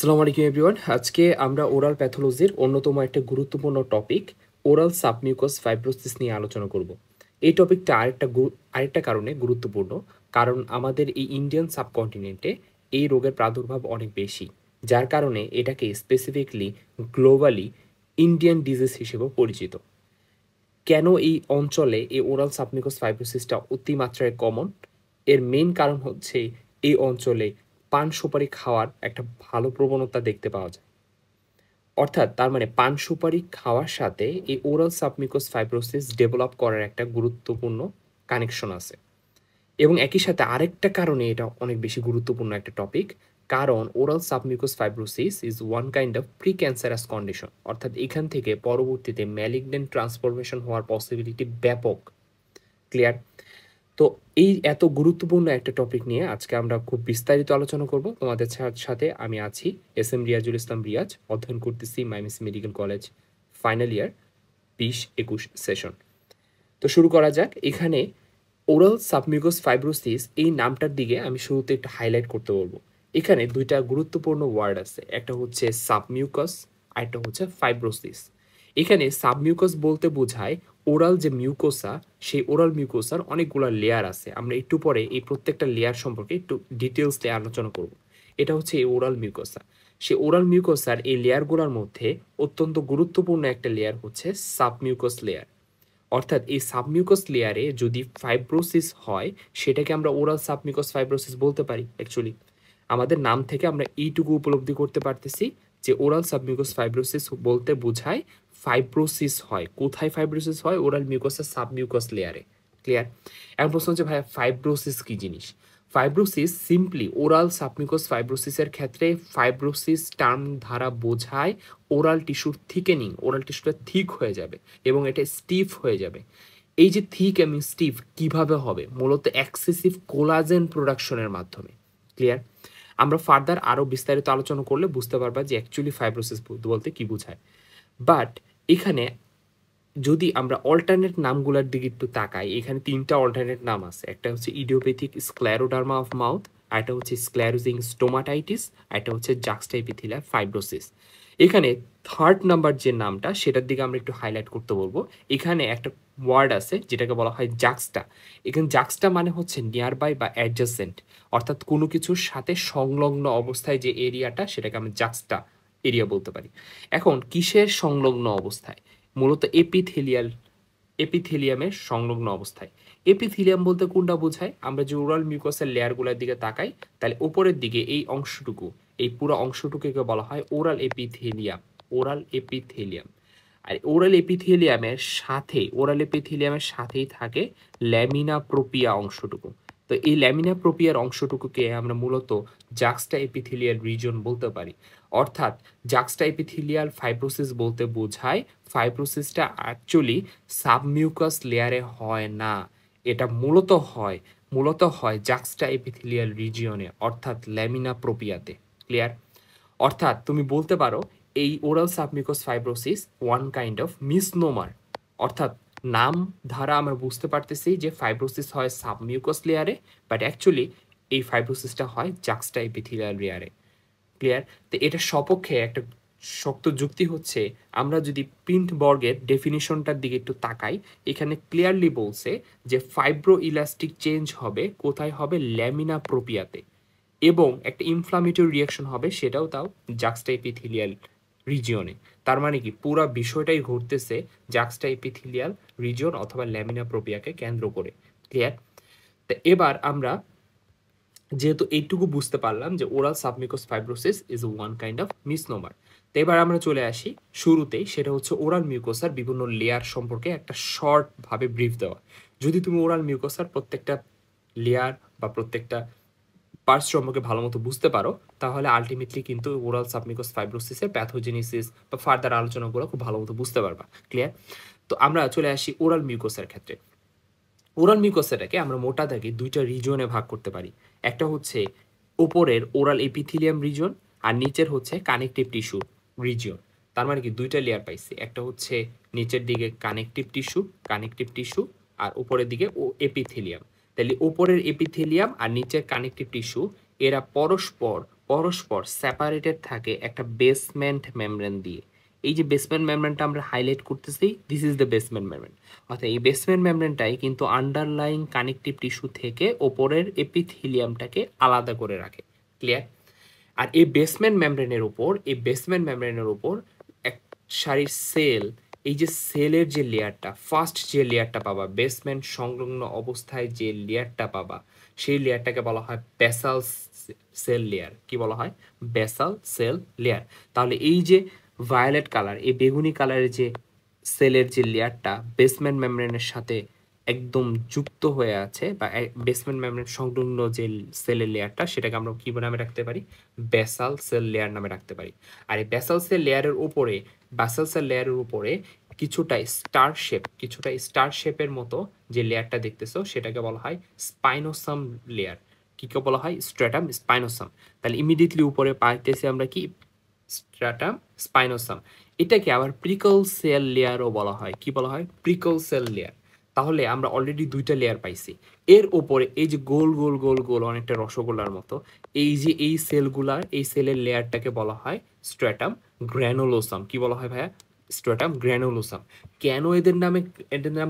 আসসালামু আলাইকুম এভরিওয়ান। আজকে আমরা ওরাল প্যাথোলজির অন্যতম একটা গুরুত্বপূর্ণ টপিক ওরাল সাবমিউকাস ফাইব্রোসিস নিয়ে আলোচনা করব। এই টপিকটা আরেকটা কারণে গুরুত্বপূর্ণ, কারণ আমাদের এই ইন্ডিয়ান সাবকন্টিনেন্টে এই রোগের প্রাদুর্ভাব অনেক বেশি, যার কারণে এটাকে স্পেসিফিকলি গ্লোবালি ইন্ডিয়ান ডিজিজ হিসেবেও পরিচিত। কেন এই অঞ্চলে এই ওরাল সাবমিউকাস ফাইব্রোসিসটা অতিমাত্রায় কমন? এর মেইন কারণ হচ্ছে এই অঞ্চলে পান সুপারি খাওয়ার একটা ভালো প্রবণতা দেখতে পাওয়া যায়। অর্থাৎ তার মানে পান সুপারি খাওয়ার সাথে এই ওরাল সাবমিউকাস ফাইব্রোসিস ডেভেলপ করার একটা গুরুত্বপূর্ণ কানেকশন আছে। এবং একই সাথে আরেকটা কারণে এটা অনেক বেশি গুরুত্বপূর্ণ একটা টপিক, কারণ oral submucous fibrosis is one kind of pre cancerous condition. অর্থাৎ এখান থেকে পরবর্তীতে ম্যালিগন্যান্ট ট্রান্সফরমেশন হওয়ার পসিবিলিটি ব্যাপক। ক্লিয়ার? তো এই এত গুরুত্বপূর্ণ একটা টপিক নিয়ে আজকে আমরা খুব বিস্তারিত আলোচনা করব। তোমাদের সাথে আমি আছি এস এম রিয়াজুল ইসলাম রিয়াজ, অধ্যয়ন করতেছি মাইমিসি medical college final year 20-21 session. তো শুরু করা যাক। এখানে ওরাল সাবমিউকাস ফাইব্রোসিস এই নামটার দিকে আমি শুরুতে একটু হাইলাইট করতে বলবো। এখানে দুইটা গুরুত্বপূর্ণ ওয়ার্ড আছে, একটা হচ্ছে সাবমিউকাস আর একটা হচ্ছে ফাইব্রোসিস। এখানে সাবমিউকাস বলতে বোঝায় ওরাল যে মিউকোসা, সেই ওরাল মিউকোসার অনেকগুলো লেয়ার আছে। আমরা একটু পরে এই প্রত্যেকটা লেয়ার সম্পর্কে একটু ডিটেলসে আলোচনা করব। এটা হচ্ছে এই ওরাল মিউকোসা। সেই ওরাল মিউকোসার এই লেয়ারগুলোর মধ্যে অত্যন্ত গুরুত্বপূর্ণ একটা লেয়ার হচ্ছে সাবমিউকাস লেয়ার। অর্থাৎ এই সাবমিউকাস লেয়ারে যদি ফাইব্রোসিস হয়, সেটাকে আমরা ওরাল সাবমিউকাস ফাইব্রোসিস বলতে পারি। অ্যাকচুয়ালি আমাদের নাম থেকে আমরা এইটুকু উপলব্ধি করতে পারতেছি যে ওরাল সাবমিউকাস ফাইব্রোসিস বলতে বোঝায় ফাইব্রোসিস হয়। কোথায় ফাইব্রোসিস হয়? ওরাল মিউকাসের সাবমিউকাস লেয়ারে। ক্লিয়ার? এখন প্রশ্ন হচ্ছে, ভাই ফাইব্রোসিস কি জিনিস? ফাইব্রোসিস সিম্পলি ওরাল সাবমিউকাস ফাইব্রোসিসের ক্ষেত্রে ফাইব্রোসিস টার্ম দ্বারা বোঝায় ওরাল টিস্যুর থিকেনিং, ওরাল টিস্যুটা থিক হয়ে যাবে এবং এটা স্টিফ হয়ে যাবে। এই যে থিক এবং স্টিফ কিভাবে হবে? মূলত এক্সেসিভ কোলাজেন প্রোডাকশনের মাধ্যমে। ক্লিয়ার? আমরা ফার্দার আরও বিস্তারিত আলোচনা করলে বুঝতে পারবা যে অ্যাকচুয়ালি ফাইব্রোসিস বলতে কি বোঝায়। বাট এখানে যদি আমরা অল্টারনেট নামগুলোর দিকে একটু তাকাই, এখানে তিনটা অল্টারনেট নাম আছে। একটা হচ্ছে ইডিওপ্যাথিক স্ক্লেরোডার্মা অফ মাউথ, আরেকটা হচ্ছে স্ক্লেরোজিং স্টোমাটাইটিস, আরেকটা হচ্ছে জাক্সটাইপিথিলিয়ার ফাইব্রোসিস। এখানে থার্ড নাম্বার যে নামটা, সেটার দিকে আমরা একটু হাইলাইট করতে বলবো। এখানে একটা ওয়ার্ড আছে যেটাকে বলা হয় জাক্সটা। এখানে জাক্সটা মানে হচ্ছে নিয়ার বাই বা অ্যাডজাসেন্ট, অর্থাৎ কোনো কিছুর সাথে সংলগ্ন অবস্থায় যে এরিয়াটা, সেটাকে আমরা জাক্সটা এরিয়া বলতে পারি। এখন কিসের সংলগ্ন অবস্থায়? মূলত এপিথেলিয়ামের সংলগ্ন অবস্থায়। এপিথেলিয়াম বলতে কোনটা বোঝায়? আমরা যে ওরাল মিউকাসের লেয়ারগুলোর দিকে তাকাই, তাহলে উপরের দিকে এই অংশটুকু, এই পুরো অংশটুকুকে বলা হয় ওরাল এপিথেলিয়াম। Oral epithelium. আর ওরাল এপিথেলিয়ামের সাথেই থাকে ল্যামিনা প্রোপিয়া অংশটুকু। তো এই ল্যামিনা প্রোপিয়ার অংশটুকুকে আমরা মূলত জাক্সটা এপিথেলিয়াল রিজন বলতে পারি। অর্থাৎ জাক্সটা এপিথেলিয়াল ফাইব্রোসিস বলতে বোঝায় ফাইব্রোসিসটা অ্যাকচুয়ালি সাবমিউকাস লেয়ারে হয় না, এটা মূলত হয় জাক্সটা এপিথেলিয়াল রিজিয়নে, অর্থাৎ ল্যামিনা প্রোপিয়াতে। ক্লিয়ার? অর্থাৎ তুমি বলতে পারো এই oral submucous fibrosis one kind of misnomer. অর্থাৎ নাম দ্বারা আমরা বুঝতে পারতেছি যে ফাইব্রোসিস হয় সাবমিউকাস লেয়ারে, বাট অ্যাকচুয়ালি এই ফাইব্রোসিসটা হয় জাক্সটা এপিথেলিয়াল লেয়ারে। ক্লিয়ার? তো এটার সপক্ষে একটা শক্ত যুক্তি হচ্ছে, আমরা যদি প্রিন্টবর্গের ডেফিনিশনটার দিকে একটু তাকাই, এখানে ক্লিয়ারলি বলছে যে ফাইব্রো ইলাস্টিক চেঞ্জ হবে কোথায়? হবে ল্যামিনা প্রোপিয়াতে, এবং একটা ইনফ্লামেটরি রিয়াকশন হবে, সেটাও তাও জাক্সটা এপিথেলিয়াল রিজিয়নে। তার মানে কি পুরো বিষয়টাই ঘটতেছে জাক্সটা এপিথেলিয়াল রিজিয়ন অথবা ল্যামিনা প্রোপিয়াকে কেন্দ্র করে। ক্লিয়ার? তো এবার আমরা যেহেতু এইটুকু বুঝতে পারলাম যে oral submucous fibrosis is one kind of misnomer, তো এবার আমরা চলে আসি শুরুতেই, সেটা হচ্ছে ওরাল মিউকোসার বিভিন্ন লেয়ার সম্পর্কে একটা শর্ট ভাবে ব্রিফ দেওয়া। যদি তুমি ওরাল মিউকোসার প্রত্যেকটা লেয়ার বা প্রত্যেকটা পার্টস সম্পর্কে ভালো মতো বুঝতে পারো, তাহলে আলটিমেটলি কিন্তু ওরাল সাবমিউকাস ফাইব্রোসিসের প্যাথোজেনেসিস বা ফার্দার আলোচনাগুলো খুব ভালো মতো বুঝতে পারবা। ক্লিয়ার? তো আমরা চলে আসি ওরাল মিউকোসার ক্ষেত্রে। ওরাল মিউকোসাটাকে আমরা মোটা দাগে দুইটা রিজনে ভাগ করতে পারি। একটা হচ্ছে উপরের ওরাল এপিথেলিয়াম রিজন, আর নিচের হচ্ছে কানেকটিভ টিস্যু রিজিয়ন। তার মানে কি দুইটা লেয়ার পাইছি, একটা হচ্ছে নিচের দিকে কানেকটিভ টিস্যু আর উপরের দিকে ও এপিথেলিয়াম। তাহলে উপরের এপিথেলিয়াম আর নিচের কানেকটিভ টিস্যু এরা পরস্পর পরস্পর সেপারেটেড থাকে একটা বেসমেন্ট মেমব্রেন দিয়ে। এই যে বেসমেন্ট মেমব্রেনটা আমরা হাইলাইট করতেছি, this is the basement membrane. অর্থাৎ এই বেসমেন্ট মেমব্রেনটাই কিন্তু আন্ডারলাইং কানেকটিভ টিস্যু থেকে ওপরের এপিথেলিয়ামটাকে আলাদা করে রাখে। ক্লিয়ার? আর এই বেসমেন্ট মেমব্রেনের উপর এক সারির সেল, এই যে সেলের যে লেয়ারটা, ফার্স্ট যে লেয়ারটা পাবা, বেসমেন্ট সংলগ্ন অবস্থায় যে লেয়ারটা পাবা, সেই লেয়ারটাকে বলা হয় বেসাল সেল লেয়ার। কি বলা হয়? Basal cell layer. তাহলে এই যে ভায়োলেট কালার, এই বেগুনি কালারের যে সেলের যে লেয়ারটা বেসমেন্ট মেমব্রেনের সাথে একদম যুক্ত হয়ে আছে, বা বেসমেন্ট মেমব্রেন সংলগ্ন যে সেলের লেয়ারটা, সেটাকে আমরা কি নামে রাখতে পারি? বেসাল সেল লেয়ার নামে রাখতে পারি। আর এই বেসাল সেল লেয়ারের উপরে কিছুটা স্টার শেপের মতো যে লেয়ারটা দেখতেছো, সেটাকে বলা হয় স্পাইনোসাম লেয়ার। কি বলা হয়? স্ট্র্যাটাম স্পাইনোসাম। তাহলে ইমিডিয়েটলি উপরে পাইতেছি আমরা কি? স্ট্র্যাটাম স্পাইনোসাম। এটাকে আবার প্রিকল সেল লেয়ারও বলা হয়। কি বলা হয়? Prickle cell layer. তাহলে আমরা অলরেডি দুইটা লেয়ার পাইছি। এর উপরে এই যে গোল গোল গোল গোল অনেকটা রসগোল্লার মতো এই যে এই সেলগুলার, এই সেলের লেয়ারটাকে বলা হয় স্ট্র্যাটাম গ্র্যানুলোসাম। কি বলা হয় ভাইয়া? স্ট্র্যাটাম গ্র্যানুলোসাম। কেন এদের নাম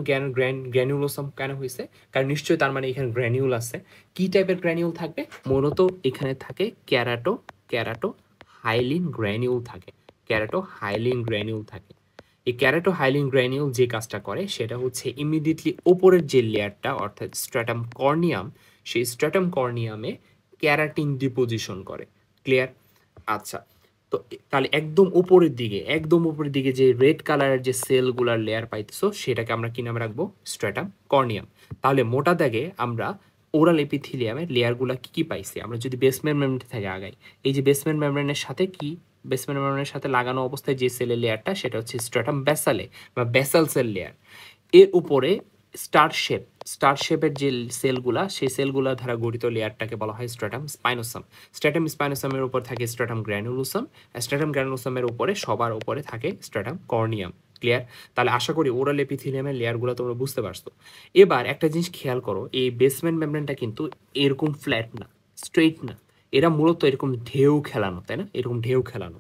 গ্র্যানুলোসাম কেন হয়েছে? কারণ নিশ্চয়ই তার মানে এখানে গ্র্যানিউল আছে। কি টাইপের গ্র্যানিউল থাকবে? মূলত এখানে থাকে ক্যারাটো হাইলিন গ্র্যানিউল থাকে। এই ক্যারাটোহাইলিন গ্র্যানিউল যে কাজটা করে সেটা হচ্ছে ইমিডিয়েটলি ওপরের যে লেয়ারটা অর্থাৎ স্ট্র্যাটাম কর্নিয়াম, সেই স্ট্র্যাটাম কর্নিয়ামে ক্যারাটিন ডিপোজিশন করে। ক্লিয়ার? আচ্ছা, তো তাহলে একদম উপরের দিকে যে রেড কালারের যে সেলগুলার লেয়ার পাইতেছো, সেটাকে আমরা কি নামে রাখবো? স্ট্র্যাটাম কর্নিয়াম। তাহলে মোটা দাগে আমরা ওরাল এপিথেলিয়ামের লেয়ারগুলা কি পাইছি? আমরা যদি বেসমেন্ট মেমব্রেন থেকে আগাই, এই যে বেসমেন্ট মেমব্রেনের সাথে লাগানো অবস্থায় যে সেলের লেয়ারটা, সেটা হচ্ছে স্ট্র্যাটাম ব্যাসালে বা ব্যাসাল সেল লেয়ার। এর উপরে স্টার শেপের যে সেলগুলা, সেই সেলগুলা দ্বারা গঠিত লেয়ারটাকে বলা হয় স্ট্র্যাটাম স্পাইনোসামের উপর থাকে স্ট্র্যাটাম গ্র্যানুলোসাম, স্ট্র্যাটাম গ্র্যানুলোসামের উপরে সবার উপরে থাকে স্ট্র্যাটাম কর্নিয়াম। ক্লিয়ার? তাহলে আশা করি ওরাল এপিথেলিয়ামের লেয়ারগুলো তোমরা বুঝতে পারছো। এবার একটা জিনিস খেয়াল করো, এই বেসমেন্ট মেমব্রেনটা কিন্তু এরকম ফ্ল্যাট না, স্ট্রেইট না, এরা মূলত এরকম ঢেউ খেলানো, তাই না? এরকম ঢেউ খেলানো।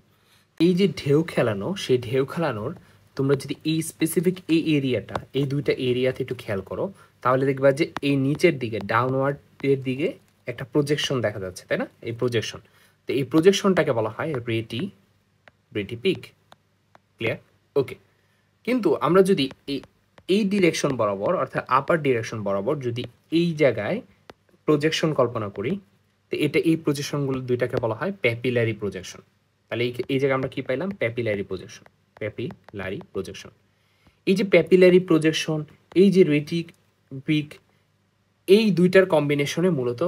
এই যে ঢেউ খেলানো, সেই ঢেউ খেলানোর তোমরা যদি এই স্পেসিফিক এই এরিয়াটা, এই দুইটা এরিয়াতে একটু খেয়াল করো, তাহলে দেখবা যে এই নিচের দিকে ডাউনওয়ার্ডের দিকে একটা প্রজেকশন দেখা যাচ্ছে, তাই না? এই প্রজেকশন, তো এই প্রজেকশনটাকে বলা হয় রেটি পিক। ক্লিয়ার? ওকে। কিন্তু আমরা যদি এই ডিরেকশন বরাবর অর্থাৎ আপার ডিরেকশন বরাবর যদি এই জায়গায় প্রজেকশন কল্পনা করি, তো এই প্রজেকশনগুলো দুইটাকে বলা হয় প্যাপিলারি প্রজেকশন। তাহলে এই জায়গায় আমরা কি পাইলাম? Papillary projection. এই যে প্যাপিলারি প্রজেকশন, এই যে রেটি পিক, এই দুইটার কম্বিনেশনে মূলত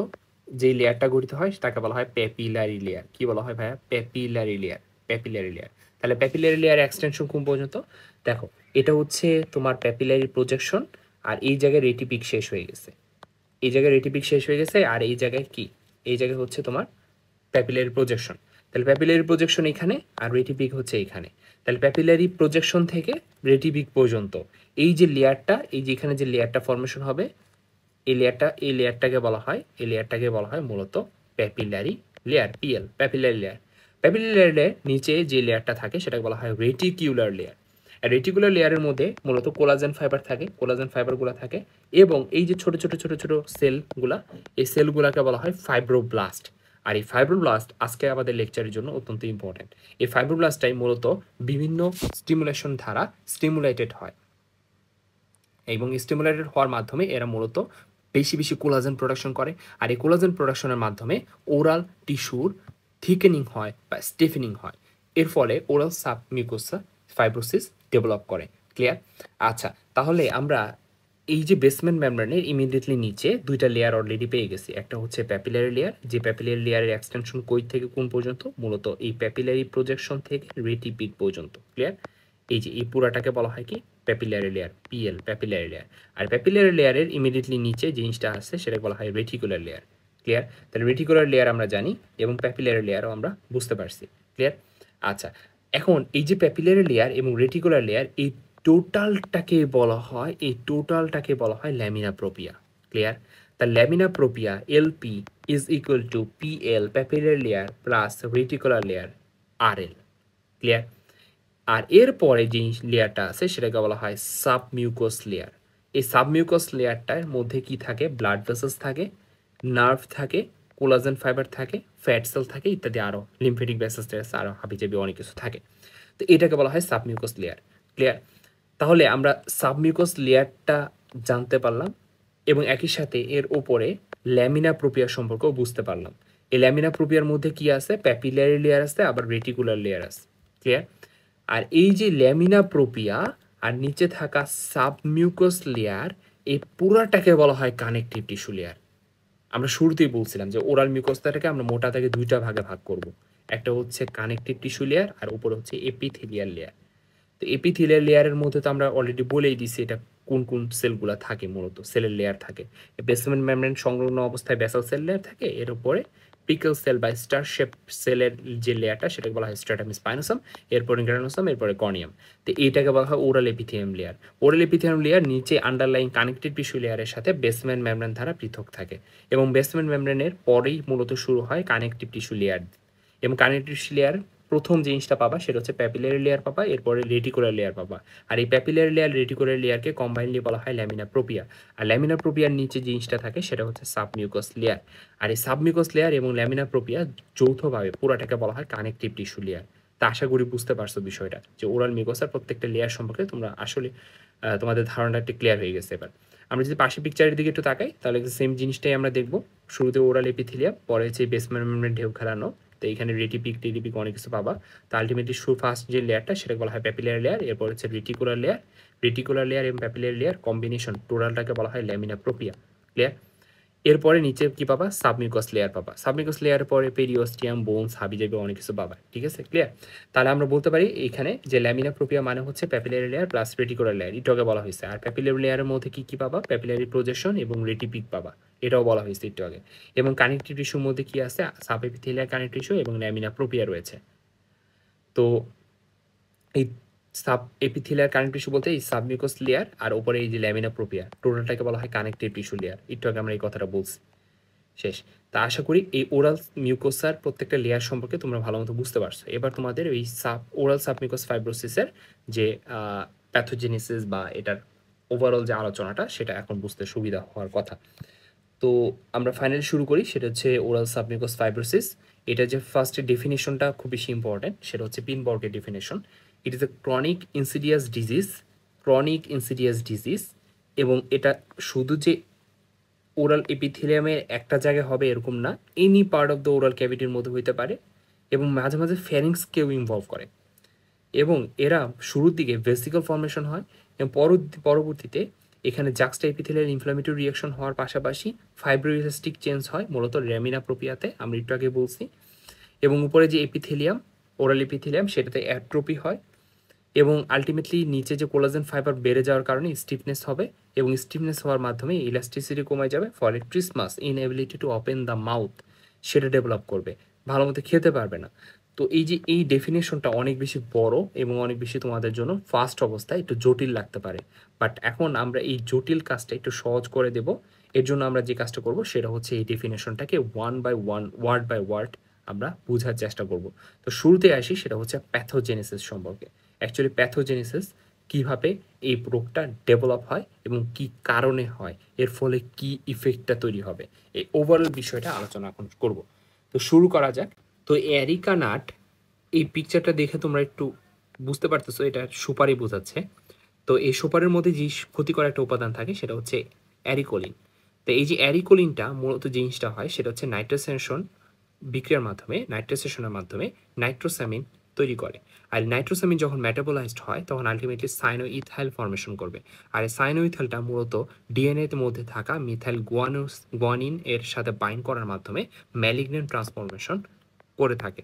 যে লেয়ারটা গঠিত হয় তাকে বলা হয় প্যাপিলারি লেয়ার। কি বলা হয় ভাইয়া? Papillary layer. তাহলে প্যাপিলারি লেয়ার এক্সটেনশন কোন পর্যন্ত? দেখো, এটা হচ্ছে তোমার প্যাপিলারি প্রজেকশন, আর এই জায়গায় রেটিপিক শেষ হয়ে গেছে। আর এই জায়গায় কি? এই জায়গায় হচ্ছে তোমার প্যাপিলারি প্রজেকশন। তাহলে প্যাপিলারি প্রজেকশন এখানে, আর রেটিপিক হচ্ছে এখানে। তাহলে প্যাপিলারি প্রজেকশন থেকে রেটিপিক পর্যন্ত এই যে লেয়ারটা, এই যে এখানে যে লেয়ারটা ফর্মেশন হবে, এই লেয়ারটাকে বলা হয় মূলত প্যাপিলারি লেয়ার, প্যাপিলারি লেয়ার। নিচে যে লেয়ারটা থাকে সেটাকে বলা হয় রেটিকিউলার লেয়ার। আর রেটিকুলার লেয়ারের মধ্যে মূলত কোলাজেন ফাইবারগুলো থাকে, এবং এই যে ছোট সেলগুলা, এই সেলগুলাকে বলা হয় ফাইব্রোব্লাস্ট। আর এই ফাইব্রোব্লাস্ট আজকে আমাদের লেকচারের জন্য অত্যন্ত ইম্পর্টেন্ট। এই ফাইব্রোব্লাস্টটাই মূলত বিভিন্ন স্টিমুলেশন দ্বারা স্টিমুলেটেড হয়, এবং স্টিমুলেটেড হওয়ার মাধ্যমে এরা মূলত বেশি কোলাজেন প্রোডাকশন করে। আর এই কোলাজেন প্রোডাকশনের মাধ্যমে ওরাল টিস্যুর থিকেনিং হয় বা স্টিফেনিং হয়। এর ফলে ওরাল সাবমিউকোসা ফাইব্রোসিস ডেভেলপ করে। ক্লিয়ার? আচ্ছা, তাহলে আমরা এই যে বেসমেন্ট মেমব্রেনের ইমিডিয়েটলি নিচে দুইটা লেয়ার অলরেডি পেয়ে গেছি। একটা হচ্ছে প্যাপিলারি লেয়ার, যে প্যাপিলারি লেয়ারের এক্সটেনশন কই থেকে কোন পর্যন্ত? মূলত এই প্যাপিলারি প্রজেকশন থেকে রেটিপিক পর্যন্ত। ক্লিয়ার? এই যে এই পুরাটাকে বলা হয় কি? Papillary layer, papillary layer. আর প্যাপিলারি লেয়ারের ইমিডিয়েটলি নিচে জিনিসটা আছে সেটাকে বলা হয় রেটিকুলার লেয়ার। ক্লিয়ার? তাহলে রেটিকুলার লেয়ার আমরা জানি, এবং প্যাপিলারি লেয়ারও আমরা বুঝতে পারছি। ক্লিয়ার? আচ্ছা, এখন এই যে প্যাপিলারি লেয়ার এবং রেটিকুলার লেয়ার, এই টোটালটাকে বলা হয় ল্যামিনা প্রোপিয়া। ক্লিয়ার? তা lamina propria, LP, is equal to PL papillary layer plus reticular layer RL. Clear? আর এরপরে যে লেয়ারটা আছে সেটাকে বলা হয় সাবমিউকাস লেয়ার। এই সাবমিউকাস লেয়ারটার মধ্যে কি থাকে? ব্লাড ভেসেলস থাকে, নার্ভ থাকে, কোলাজেন ফাইবার থাকে, ফ্যাট সেল থাকে ইত্যাদি, আরও লিম্ফেটিক ভেসেলস আছে, আরও হাবিজাবি অনেক কিছু থাকে। তো এটাকে বলা হয় সাবমিউকাস লেয়ার। ক্লিয়ার? তাহলে আমরা সাবমিউকাস লেয়ারটা জানতে পারলাম এবং একই সাথে এর ওপরে ল্যামিনা প্রোপিয়া সম্পর্কেও বুঝতে পারলাম। এই ল্যামিনা প্রোপিয়ার মধ্যে কি আছে? প্যাপিলারি লেয়ার আছে, আবার রেটিকুলার লেয়ার আছে। ক্লিয়ার? আর এই যে ল্যামিনা প্রোপিয়া আর নিচে থাকা সাবমিউকাস লেয়ার, এই পুরাটাকে বলা হয় কানেকটিভ টিস্যু লেয়ার। আমরা শুরুতেই বলছিলাম যে ওরাল মিউকোসটাকে আমরা মোটা থেকে দুইটা ভাগে ভাগ করব। একটা হচ্ছে কানেকটিভ টিস্যু লেয়ার আর উপরে হচ্ছে এপিথেলিয়াল লেয়ার। তো এপিথেলিয়াল লেয়ারের মধ্যে তো আমরা অলরেডি বলেই দিছি এটা কোন কোন সেলগুলো থাকে। মূলত সেলের লেয়ার থাকে, বেসমেন্ট মেমব্রেন সংলগ্ন অবস্থায় বেসাল সেল লেয়ার থাকে, এর উপরে প্রিকল সেল বা স্টার শেপ সেলের যে লেয়ারটা সেটাকে বলা হয় স্ট্রাটাম স্পাইনোসাম, এরপরে গ্রানোসাম, এরপরে কর্নিয়াম। তো এইটাকে বলা হয় oral epithelium layer. Oral epithelium layer নিচে আন্ডারলাইং কানেকটিভ টিস্যু লেয়ারের সাথে বেসমেন্ট মেমব্রেন দ্বারা পৃথক থাকে এবং বেসমেন্ট মেমব্রেনের পরেই মূলত শুরু হয় কানেকটিভ টিস্যু লেয়ার। এবং কানেকটিভ টিস্যু লেয়ার প্রথম জিনিসটা পাবা সেটা হচ্ছে প্যাপিলারি লেয়ার পাবা, এরপরে রেটিকুলার লেয়ার পাবা। আর এই প্যাপিলারি লেয়ার রেটিকুলার লেয়ারকে কম্বাইনলি বলা হয় ল্যামিনা প্রোপিয়া। আর ল্যামিনা প্রোপিয়ার নিচে জিনিসটা থাকে সেটা হচ্ছে সাবমিউকাস লেয়ার। আর এই সাবমিউকাস লেয়ার এবং ল্যামিনা প্রোপিয়া যৌথভাবে পুরাটাকে বলা হয় কানেকটিভ টিস্যু লেয়ার। তা আশা করি বুঝতে পারছো বিষয়টা, যে ওরাল মিউকাসের প্রত্যেকটা লেয়ার সম্পর্কে তোমরা আসলে তোমাদের ধারণাটা একটু ক্লিয়ার হয়ে গেছে। এবার আমরা যদি পাশে পিকচারের দিকে একটু তাকাই তাহলে সেম জিনিসটাই আমরা দেখব। শুরুতে ওরাল এপিথেলিয়াম, পরে হচ্ছে বেসমেন্ট মেমব্রেন ঢেউ খেলানো, তো এখানে রেটিপিক অনেক কিছু পাবা। তো আলটিমেটলি ফার্স্ট যে লেয়ারটা সেটাকে বলা হয় প্যাপিলারি লেয়ার, এরপর হচ্ছে রেটিকুলার লেয়ার এবং প্যাপিলারি লেয়ার কম্বিনেশন টোটালটাকে বলা হয় ল্যামিনা প্রোপিয়া। ক্লিয়ার? এরপরে নিচে কি পাবা? সাবমিউকাস লেয়ার পাবা। সাবমিউকাস লেয়ারের পরে পেরিওস্টিয়াম, বোনস, হাবিজাবি অনেক কিছু পাবা। ঠিক আছে? ক্লিয়ার? তাহলে আমরা বলতে পারি এখানে যে ল্যামিনা প্রোপিয়া মানে হচ্ছে papillary layer plus reticular layer, এটাকে বলা হয়েছে। আর প্যাপিলারি লেয়ারের মধ্যে কি কি পাবা? প্যাপিলারি প্রজেকশন এবং রেটিপিক পাবা, এটাও বলা হয়েছে একটু আগে। এবং কানেকটিভ টিস্যুর মধ্যে কি আছে? সাব এপিথেলিয়াল কানেকটিভ টিস্যু এবং ল্যামিনা প্রোপিয়া রয়েছে। তো এই সাব এপিথেলিয়াল কানেকটিভ টিস্যু বলতে এই সাবমিউকাস লেয়ার আর উপরে এই যে ল্যামিনা প্রোপিয়া, টোটালটাকে বলা হয় কানেকটিভ টিস্যু লেয়ার। একটু আগে আমরা এই কথাটা বলছি। শেষ। তা আশা করি এই ওরাল মিউকোসার প্রত্যেকটা লেয়ার সম্পর্কে তোমরা ভালো মতো বুঝতে পারছো। এবার তোমাদের এই ওরাল সাবমিউকাস ফাইব্রোসিসের যে প্যাথোজেনেসিস বা এটার ওভারঅল যে আলোচনাটা সেটা এখন বুঝতে সুবিধা হওয়ার কথা। তো আমরা ফাইনালি শুরু করি, সেটা হচ্ছে ওরাল সাবমিউকাস ফাইব্রোসিস। এটা যে ফার্স্ট ডেফিনেশনটা খুব বেশি ইম্পর্টেন্ট, সেটা হচ্ছে পিনবর্গের definition. It is a chronic insidious disease এবং এটা শুধু যে ওরাল এপিথেলিয়ামের একটা জায়গায় হবে এরকম না, any part of the oral ক্যাভিটির মধ্যে হইতে পারে এবং মাঝে মাঝে ফ্যারিংসকেও ইনভলভ করে। এবং এরা শুরুর দিকে ভেসিকল ফর্মেশন হয় এবং পরবর্তীতে এখানে জাক্সটা এপিথেলিয়াল ইনফ্লামেটরি রিয়াকশন হওয়ার পাশাপাশি ফাইব্রোইলাস্টিক চেঞ্জ হয় মূলত ল্যামিনা প্রোপিয়াতে, আমরা একটু আগে বলছি। এবং উপরে যে এপিথেলিয়াম, ওরাল এপিথেলিয়াম, সেটাতে অ্যাট্রোপি হয় এবং আলটিমেটলি নিচে যে কোলাজেন ফাইবার বেড়ে যাওয়ার কারণে স্টিফনেস হবে এবং স্টিফনেস হওয়ার মাধ্যমে ইলাস্টিসিটি কমে যাবে, ফলে trismus inability to open the mouth সেটা ডেভেলপ করবে, ভালো মতো খেতে পারবে না। তো এই যে এই ডেফিনেশনটা অনেক বেশি বড় এবং অনেক বেশি তোমাদের জন্য ফার্স্ট অবস্থায় একটু জটিল লাগতে পারে, বাট এখন আমরা এই জটিল কাজটা একটু সহজ করে দেব। এর জন্য আমরা যে কাজটা করব সেটা হচ্ছে এই ডেফিনেশনটাকে one by one, word by word আমরা বোঝার চেষ্টা করব। তো শুরুতে আসি, সেটা হচ্ছে প্যাথোজেনেসিস সম্পর্কে। অ্যাকচুয়ালি প্যাথোজেনেসিস কীভাবে এই রোগটা ডেভেলপ হয় এবং কি কারণে হয়, এর ফলে কি ইফেক্টটা তৈরি হবে, এই ওভারঅল বিষয়টা আলোচনা এখন করব। তো শুরু করা যাক। তো এরিকা নাট, এই পিকচারটা দেখে তোমরা একটু বুঝতে পারতেছো এটা সুপারি বোঝাচ্ছে। তো এই সুপারির মধ্যে যে ক্ষতিকর একটা উপাদান থাকে সেটা হচ্ছে অ্যারিকোলিন। তো এই যে অ্যারিকোলিনটা মূলত জিনিসটা হয় সেটা হচ্ছে নাইট্রোসেশনের মাধ্যমে নাইট্রোসামিন তৈরি করে। আর নাইট্রোসামিন যখন মেটাবোলাইজড হয় তখন আলটিমেটলি সাইনোইথাইল ফর্মেশন করবে। আর এই সাইনোইথাইলটা মূলত ডিএনএর মধ্যে থাকা মিথাইল গুয়ানিন এর সাথে বাইন্ড করার মাধ্যমে ম্যালিগন্যান্ট ট্রান্সফরমেশন করে থাকে।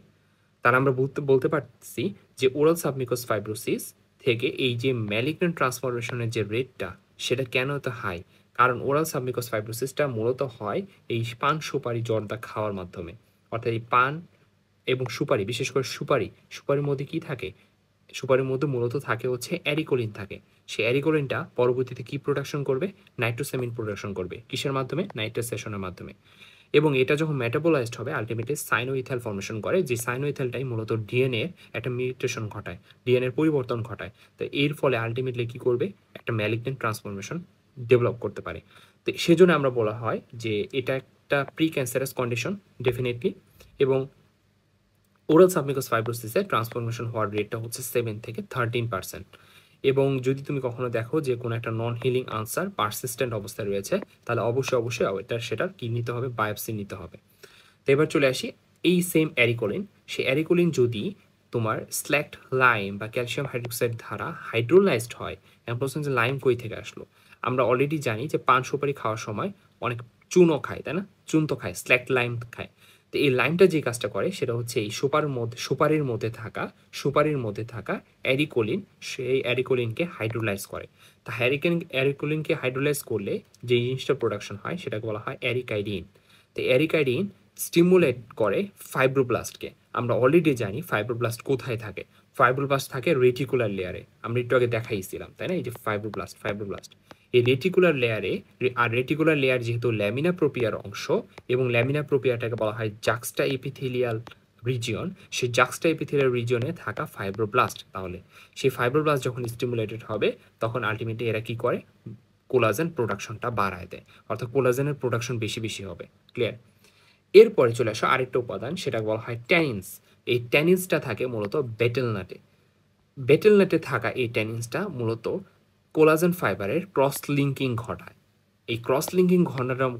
তার আমরা বলতে পারছি যে ওরাল সাবমিউকাস ফাইব্রোসিস থেকে এই যে ম্যালিগন্যান্ট ট্রান্সফরমেশনের যে রেটটা সেটা কেন এত হাই, কারণ ওরাল সাবমিউকাস ফাইব্রোসিসটা মূলত হয় এই পান, সুপারি, জর্দা খাওয়ার মাধ্যমে। অর্থাৎ এই পান এবং সুপারি, বিশেষ করে সুপারির মধ্যে কি থাকে? সুপারির মধ্যে মূলত থাকে হচ্ছে অ্যারিকোলিন থাকে। সেই অ্যারিকোলিনটা পরবর্তীতে কি প্রোডাকশন করবে? নাইট্রোসামিন প্রোডাকশন করবে। কিসের মাধ্যমে? নাইট্রোসেশনের মাধ্যমে। এবং এটা যখন মেটাবোলাইজড হবে আলটিমেটলি সাইনোইথ্যাল ফর্মেশন করে, যে সাইনোইথ্যালটাই মূলত ডিএনএ একটা মিউটেশন ঘটায়, ডিএনএর পরিবর্তন ঘটায়। তো এর ফলে আলটিমেটলি কী করবে, একটা ম্যালিগনেন্ট ট্রান্সফরমেশন ডেভেলপ করতে পারে। তো সেজন্য আমরা বলা হয় যে এটা একটা প্রি ক্যান্সারাস কন্ডিশন ডেফিনেটলি। এবং ওরাল সাবমিউকাস ফাইব্রোসিসের ট্রান্সফরমেশন হওয়ার রেটটা হচ্ছে 7 থেকে 13%। এবং যদি তুমি কখনো দেখো যে কোনো একটা নন হিলিং আনসার পারসিস্টেন্ট অবস্থায় রয়েছে, তাহলে অবশ্যই সেটার কি নিতে হবে, বায়োপসি নিতে হবে। তো এবার চলে আসি এই সেম অ্যারিকোলিন, সেই অ্যারিকোলিন যদি তোমার স্ল্যাক্ট লাইম বা ক্যালসিয়াম হাইড্রোক্সাইড দ্বারা হাইড্রোলাইজড হয়, এখন প্রশ্ন যে লাইম কই থেকে আসলো। আমরা অলরেডি জানি যে পান সুপারি খাওয়ার সময় অনেক চুনও খায়, তাই না, চুন তো খায়, স্ল্যাক্ট লাইম খায়। তো এই লাইমটা যে কাজটা করে সেটা হচ্ছে এই সুপারির মধ্যে থাকা অ্যারিকোলিন, সেই অ্যারিকোলিনকে হাইড্রোলাইজ করে। তা অ্যারিকোলিনকে হাইড্রোলাইজ করলে যে জিনিসটা প্রোডাকশন হয় সেটাকে বলা হয় অ্যারিকাইডিন। তো অ্যারিকাইডিন স্টিমুলেট করে ফাইব্রোব্লাস্টকে। আমরা অলরেডি জানি ফাইব্রোব্লাস্ট কোথায় থাকে, ফাইব্রোব্লাস্ট থাকে রেটিকুলার লেয়ারে, আমরা একটু আগে দেখাইছিলাম, তাই না, এই যে ফাইব্রোব্লাস্ট এই রেটিকুলার লেয়ারে। আর রেটিকুলার লেয়ার যেহেতু ল্যামিনা প্রোপিয়ার অংশ, এবং ল্যামিনা প্রোপিয়াটাকে বলা হয় জাক্সটা এপিথেলিয়াল রিজিয়ন, সেই জাক্সটা এপিথেলিয়াল রিজিয়নে থাকা ফাইব্রোব্লাস্ট। তাহলে সেই ফাইব্রোব্লাস্ট যখন স্টিমুলেটেড হবে তখন আলটিমেটলি এরা কি করে, কোলাজেন প্রোডাকশনটা বাড়ায় দেয়, অর্থাৎ কোলাজেনের প্রোডাকশন বেশি হবে। ক্লিয়ার? এরপরে চলে আসো আরেকটা উপাদান, সেটা বলা হয় ট্যানিনস। এই ট্যানিনসটা থাকে মূলত বেটেলনাটে থাকা এই ট্যানিনসটা মূলত কোলাজেন ফাইবারের ক্রস লিঙ্কিং ঘটায়। এই ক্রস লিঙ্কিং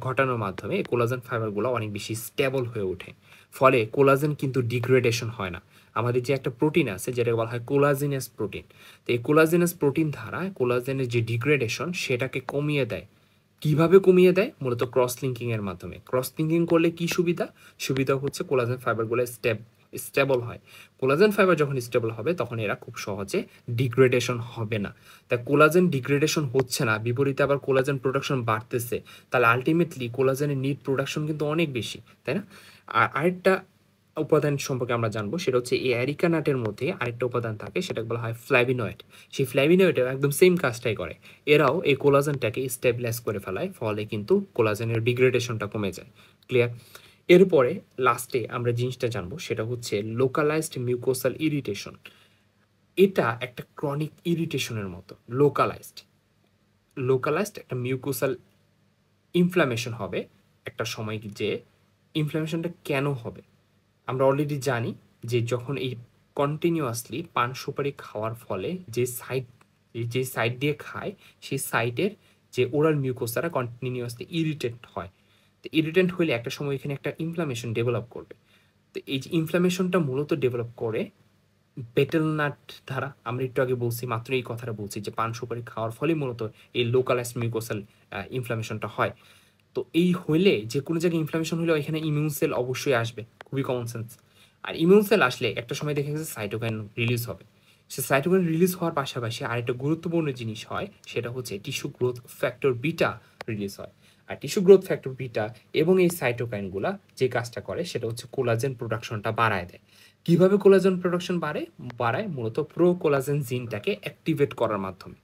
ঘটানোর মাধ্যমে এই কোলাজেন ফাইবারগুলো অনেক বেশি স্টেবল হয়ে ওঠে, ফলে কোলাজেন কিন্তু ডিগ্রেডেশন হয় না। আমাদের যে একটা প্রোটিন আছে যেটাকে বলা হয় কোলাজিনাস প্রোটিন, তো এই কোলাজিনাস প্রোটিন দ্বারা কোলাজেনের যে ডিগ্রেডেশন সেটাকে কমিয়ে দেয়। কিভাবে কমিয়ে দেয়? মূলত ক্রস লিঙ্কিংয়ের মাধ্যমে। ক্রস লিঙ্কিং করলে কি সুবিধা হচ্ছে কোলাজেন ফাইবারগুলো স্টেবল হয়। কোলাজেন ফাইবার যখন স্টেবল হবে তখন এরা খুব সহজে ডিগ্রেডেশন হবে না। তাই কোলাজেন ডিগ্রেডেশন হচ্ছে না, বিপরীতে আবার কোলাজেন প্রোডাকশন বাড়তেছে, তাহলে আলটিমেটলি কোলাজেনের নিট প্রোডাকশন কিন্তু অনেক বেশি, তাই না? আর আরেকটা উপাদান সম্পর্কে আমরা জানবো, সেটা হচ্ছে এই অ্যারিকা নাটের মধ্যে আরেকটা উপাদান থাকে, সেটাকে বলা হয় ফ্ল্যাভিনয়েড। সেই ফ্ল্যাভিনয়েডও একদম সেম কাজটাই করে, এরাও এই কোলাজেনটাকে স্টেবিলাইজ করে ফেলায়, ফলে কিন্তু কোলাজেনের ডিগ্রেডেশনটা কমে যায়। ক্লিয়ার? এরপরে লাস্টে আমরা জিনিসটা জানবো, সেটা হচ্ছে লোকালাইজড মিউকোসাল ইরিটেশন। এটা একটা ক্রনিক ইরিটেশনের মতো। লোকালাইজড একটা মিউকোসাল ইনফ্লামেশন হবে একটা সময়, যে ইনফ্লামেশনটা কেন হবে আমরা অলরেডি জানি, যে যখন এই কন্টিনিউয়াসলি পান সুপারি খাওয়ার ফলে যে সাইড দিয়ে খায়, সেই সাইডের যে ওরাল মিউকোসারা কন্টিনিউয়াসলি ইরিটেট হয়। তো ইরিটেন্ট হলে একটা সময় এখানে একটা ইনফ্লামেশন ডেভেলপ করবে। তো এই যে ইনফ্লামেশনটা মূলত ডেভেলপ করে বেটেলনাট দ্বারা। আমরা একটু আগে বলছি, মাত্র এই কথাটা বলছি, যে পান সুপারি খাওয়ার ফলে মূলত এই লোকালাইজড মিউকোসাল ইনফ্লামেশনটা হয়। তো এই হইলে, যে কোনো জায়গায় ইনফ্লামেশন হলে এখানে ইমিউন সেল অবশ্যই আসবে, খুবই কমন সেন্স। আর ইমিউন সেল আসলে একটা সময় দেখা গেছে সাইটোকাইন রিলিজ হবে। সে সাইটোকাইন রিলিজ হওয়ার পাশাপাশি আরেকটা গুরুত্বপূর্ণ জিনিস হয়, সেটা হচ্ছে tissue growth factor beta release হয়। আর টিস্যু গ্রোথ ফ্যাক্টর বিটা এবং এই সাইটোকাইনগুলা যে কাজটা করে সেটা হচ্ছে কোলাজেন প্রোডাকশনটা বাড়ায় দেয়। কিভাবে কোলাজেন প্রোডাকশন বাড়ায়? মূলত প্রো কোলাজেন জিনটাকে অ্যাক্টিভেট করার মাধ্যমে।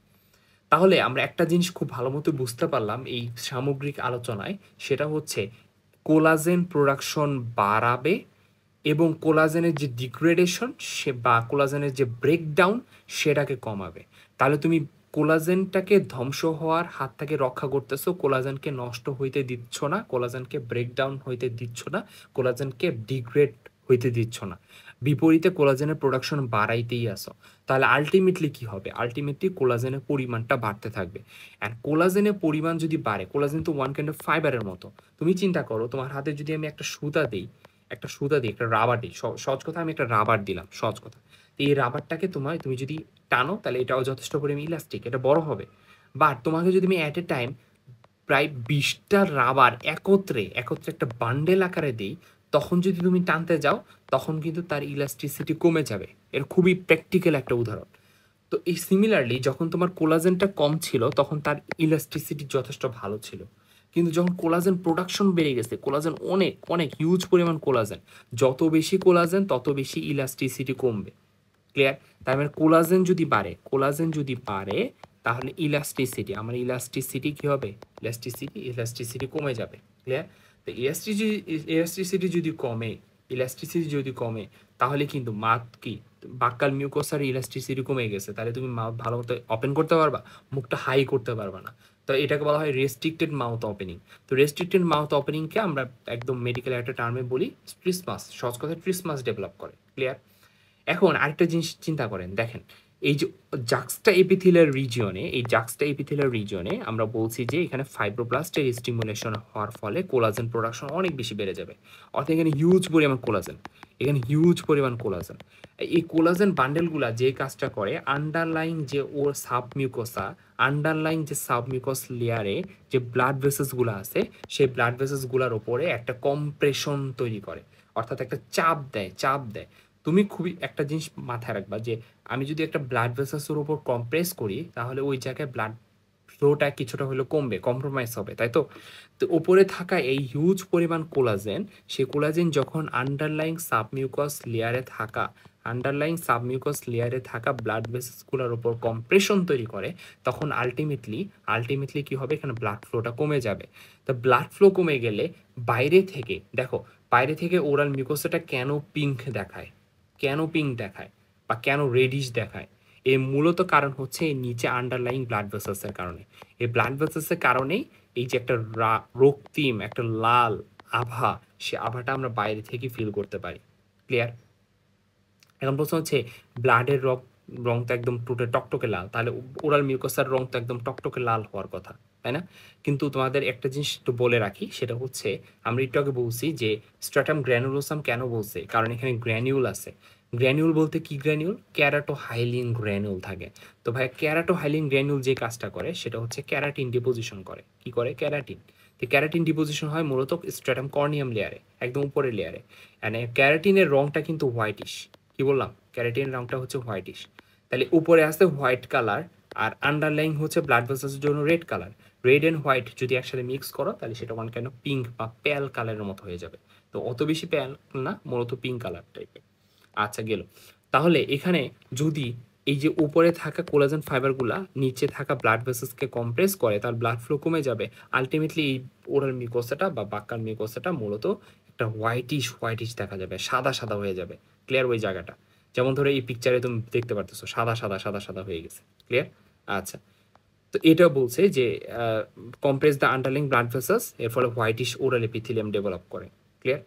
তাহলে আমরা একটা জিনিস খুব ভালো মতো বুঝতে পারলাম এই সামগ্রিক আলোচনায়, সেটা হচ্ছে কোলাজেন প্রোডাকশন বাড়াবে এবং কোলাজেনের যে ডিগ্রেডেশন বা কোলাজেনের যে ব্রেকডাউন সেটাকে কমাবে। তাহলে তুমি কোলাজেনটাকে ধ্বংস হওয়ার হাত থেকে রক্ষা করতেছো, কোলাজেনকে নষ্ট হইতে দিচ্ছ না, কোলাজেনকে ব্রেকডাউন হইতে দিচ্ছ না, কোলাজেনকে ডিগ্রেড হইতে দিচ্ছ না, বিপরীতে কোলাজেনের প্রোডাকশন বাড়াইতেই আসো। তাহলে আলটিমেটলি কি হবে? আলটিমেটলি কোলাজেনের পরিমাণটা বাড়তে থাকবে। অ্যান্ড কোলাজেনের পরিমাণ যদি বাড়ে, কোলাজেন তো ওয়ান কাইন্ড অফ ফাইবারের মতো। তুমি চিন্তা করো, তোমার হাতে যদি আমি একটা সুতা দিই, একটা রাবার দিই, সহজ কথা, আমি একটা রাবার দিলাম, সহজ কথা। তো এই রাবারটাকে তুমি যদি টানো, তাহলে এটাও যথেষ্ট পরিমাণ ইলাস্টিক, এটা বড় হবে। বাট তোমাকে যদি আমি অ্যাট এ টাইম প্রায় 20টা রাবার একত্রে একটা বান্ডেল আকারে দিই, তখন যদি তুমি টানতে যাও তখন কিন্তু তার ইলাস্টিসিটি কমে যাবে। এর খুবই প্র্যাকটিক্যাল একটা উদাহরণ। তো এই সিমিলারলি যখন তোমার কোলাজেনটা কম ছিল তখন তার ইলাস্টিসিটি যথেষ্ট ভালো ছিল, কিন্তু যখন কোলাজেন প্রোডাকশন বেড়ে গেছে, কোলাজেন অনেক অনেক হিউজ পরিমাণ কোলাজেন, যত বেশি কোলাজেন তত বেশি ইলাস্টিসিটি কমবে। ক্লিয়ার? তার মানে কোলাজেন যদি বাড়ে তাহলে আমার ইলাস্টিসিটি কি হবে? ইলাস্টিসিটি কমে যাবে। ক্লিয়ার? তো ইলাস্টিসিটি যদি কমে তাহলে কিন্তু মাউথ কি বাক্যাল মিউকোসার ইলাস্টিসিটি কমে গেছে, তাহলে তুমি মাউথ ভালো মতো ওপেন করতে পারবা, মুখটা হাই করতে পারবা না। তো এটাকে বলা হয় রেস্ট্রিক্টেড মাউথ ওপেনিং। তো রেস্ট্রিক্টেড মাউথ ওপেনিংকে আমরা একদম মেডিকেল একটা টার্মে বলি ট্রিসমাস, সহজ কথা ট্রিসমাস ডেভেলপ করে। ক্লিয়ার? এখন আরেকটা জিনিস চিন্তা করেন, দেখেন এই যে জাক্সটা এপিথেলিয়ার রিজিয়নে আমরা বলছি যে এখানে ফাইব্রোব্লাস্টের স্টিমুলেশন হওয়ার ফলে কোলাজেন প্রোডাকশন অনেক বেশি বেড়ে যাবে। অর্থাৎ এখানে হিউজ পরিমাণ কোলাজেন। এই কোলাজেন বান্ডেলগুলা যে কাজটা করে, আন্ডারলাইং যে সাবমিউকাস লেয়ারে যে ব্লাড ভেসেসগুলো আছে, সেই ব্লাড ভেসেসগুলোর ওপরে একটা কম্প্রেশন তৈরি করে, অর্থাৎ একটা চাপ দেয়। তুমি খুবই একটা জিনিস মাথায় রাখবা যে আমি যদি একটা ব্লাড ভেসেলসের উপর কম্প্রেস করি তাহলে ওই জায়গায় ব্লাড ফ্লোটা কিছুটা হলেও কমবে, কম্প্রোমাইজ হবে, তাই তো? তো উপরে থাকা এই হিউজ পরিমাণ কোলাজেন, সেই কোলাজেন যখন আন্ডারলাইং সাবমিউকাস লেয়ারে থাকা ব্লাড ভেসেলসগুলোর উপর কম্প্রেশন তৈরি করে, তখন আলটিমেটলি কি হবে, এখানে ব্লাড ফ্লোটা কমে যাবে। তো ব্লাড ফ্লো কমে গেলে বাইরে থেকে ওরাল মিউকোসাটা কেন পিঙ্ক দেখায় বা কেন রেডিশ দেখায়? এর মূলত কারণ হচ্ছে এই নিচে আন্ডারলাইং ব্লাড ভেসেলসের কারণে। এই ব্লাড ভেসেলসের কারণেই এই যে একটা রক্তিম একটা লাল আভা, সে আভাটা আমরা বাইরে থেকে ফিল করতে পারি। ক্লিয়ার? এখন প্রশ্ন হচ্ছে ব্লাডের রং তো একদম টকটকে লাল, তাহলে ওরাল মিউকোসার রং তো একদম টকটকে লাল হওয়ার কথা, তাই না? কিন্তু তোমাদের একটা জিনিস একটু বলে রাখি, সেটা হচ্ছে আমরা একটু আগে বলছি যে স্ট্র্যাটাম গ্র্যানুলোসাম কেন বলছে, কারণ এখানে গ্র্যানিউল আছে। গ্র্যানিউল বলতে কি গ্র্যানিউল? ক্যারাটোহাইলিন গ্র্যানিউল থাকে। তো ভাই ক্যারাটোহাইলিন গ্র্যানিউল যে কাজটা করে সেটা হচ্ছে ক্যারাটিন ডিপোজিশন করে। কি করে? ক্যারাটিন। তো ক্যারাটিন ডিপোজিশন হয় মূলত স্ট্র্যাটাম কর্নিয়াম লেয়ারে, একদম উপরের লেয়ারে। মানে ক্যারাটিনের রংটা কিন্তু হোয়াইটিশ। কি বললাম? ক্যারাটিন রংটা হচ্ছে হোয়াইটিশ। তাহলে উপরে আছে হোয়াইট কালার, আর আন্ডারলাইং হচ্ছে ব্লাড ভেসেলসের জন্য red colour. Red and white যদি একসাথে মিক্স করো তাহলে সেটা ওয়ান কাইন্ড অফ পিঙ্ক বা প্যাল কালারের মতো হয়ে যাবে। তো অত বেশি প্যাল না, মূলত পিঙ্ক কালার টাইপের। আচ্ছা, গেল। তাহলে এখানে যদি এই যে উপরে থাকা কোলাজেন ফাইবারগুলা নিচে থাকা ব্লাড ভেসেলসকে কম্প্রেস করে, তার ব্লাড ফ্লো কমে যাবে। আলটিমেটলি এই ওরাল মিউকোসাটা বা বাক্কাল মিউকোসাটা মূলত একটা হোয়াইটিশ দেখা যাবে, সাদা হয়ে যাবে। ক্লিয়ার? ওই জায়গাটা যেমন ধরো এই পিকচারে তুমি দেখতে পারতেছো সাদা হয়ে গেছে। ক্লিয়ার? আচ্ছা, তো এটা বলছে যে compress the underlying blood vessels, এর ফলে হোয়াইটিশ ওরাল এপিথেলিয়াম ডেভেলপ করে। ক্লিয়ার?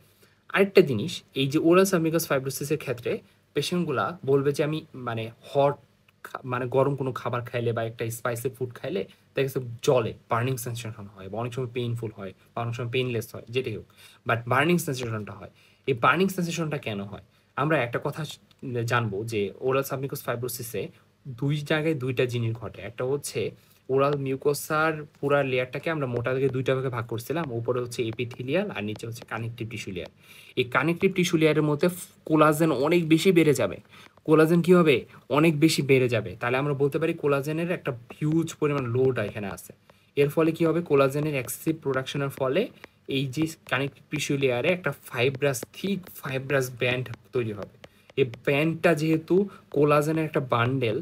আরেকটা জিনিস, এই যে ওরাল সাবমিউকাস ফাইব্রোসিসের ক্ষেত্রে পেশেন্টগুলা বলবে যে আমি মানে গরম কোনো খাবার খাইলে বা একটা স্পাইসি ফুড খাইলে দেখা গেছে জলে বার্নিং সেন্সেশন হয়, বা অনেক সময় পেইনফুল হয়, বা অনেক সময় পেইনলেস হয়, যেটাই হোক, বাট বার্নিং সেন্সেশনটা হয়। এই বার্নিং সেন্সেশনটা কেন হয়? আমরা একটা কথা জানবো যে ওরাল সাবমিউকাস ফাইব্রোসিসে দুই জায়গায় দুইটা জিনিস ঘটে। একটা হচ্ছে ওরাল মিউকোসার পুরা লেয়ারটাকে আমরা মোটা থেকে দুইটা ভাগে ভাগ করছিলাম, উপরে হচ্ছে এপিথেলিয়াল আর নিচে হচ্ছে কানেকটিভ টিস্যু লেয়ার। এই কানেকটিভ টিস্যু লেয়ারের মধ্যে কোলাজেন অনেক বেশি বেড়ে যাবে। কোলাজেন কি হবে? অনেক বেশি বেড়ে যাবে। তাহলে আমরা বলতে পারি কোলাজেনের একটা হিউজ পরিমাণ লোড এখানে আছে। এর ফলে কি হবে? কোলাজেনের এক্সেসিভ প্রোডাকশনের ফলে এই যে কানেকটিভ টিস্যু লেয়ারে একটা থিক ফাইব্রাস ব্যান্ড তৈরি হবে। এই ব্যান্ডটা যেহেতু কোলাজেনের একটা বান্ডেল,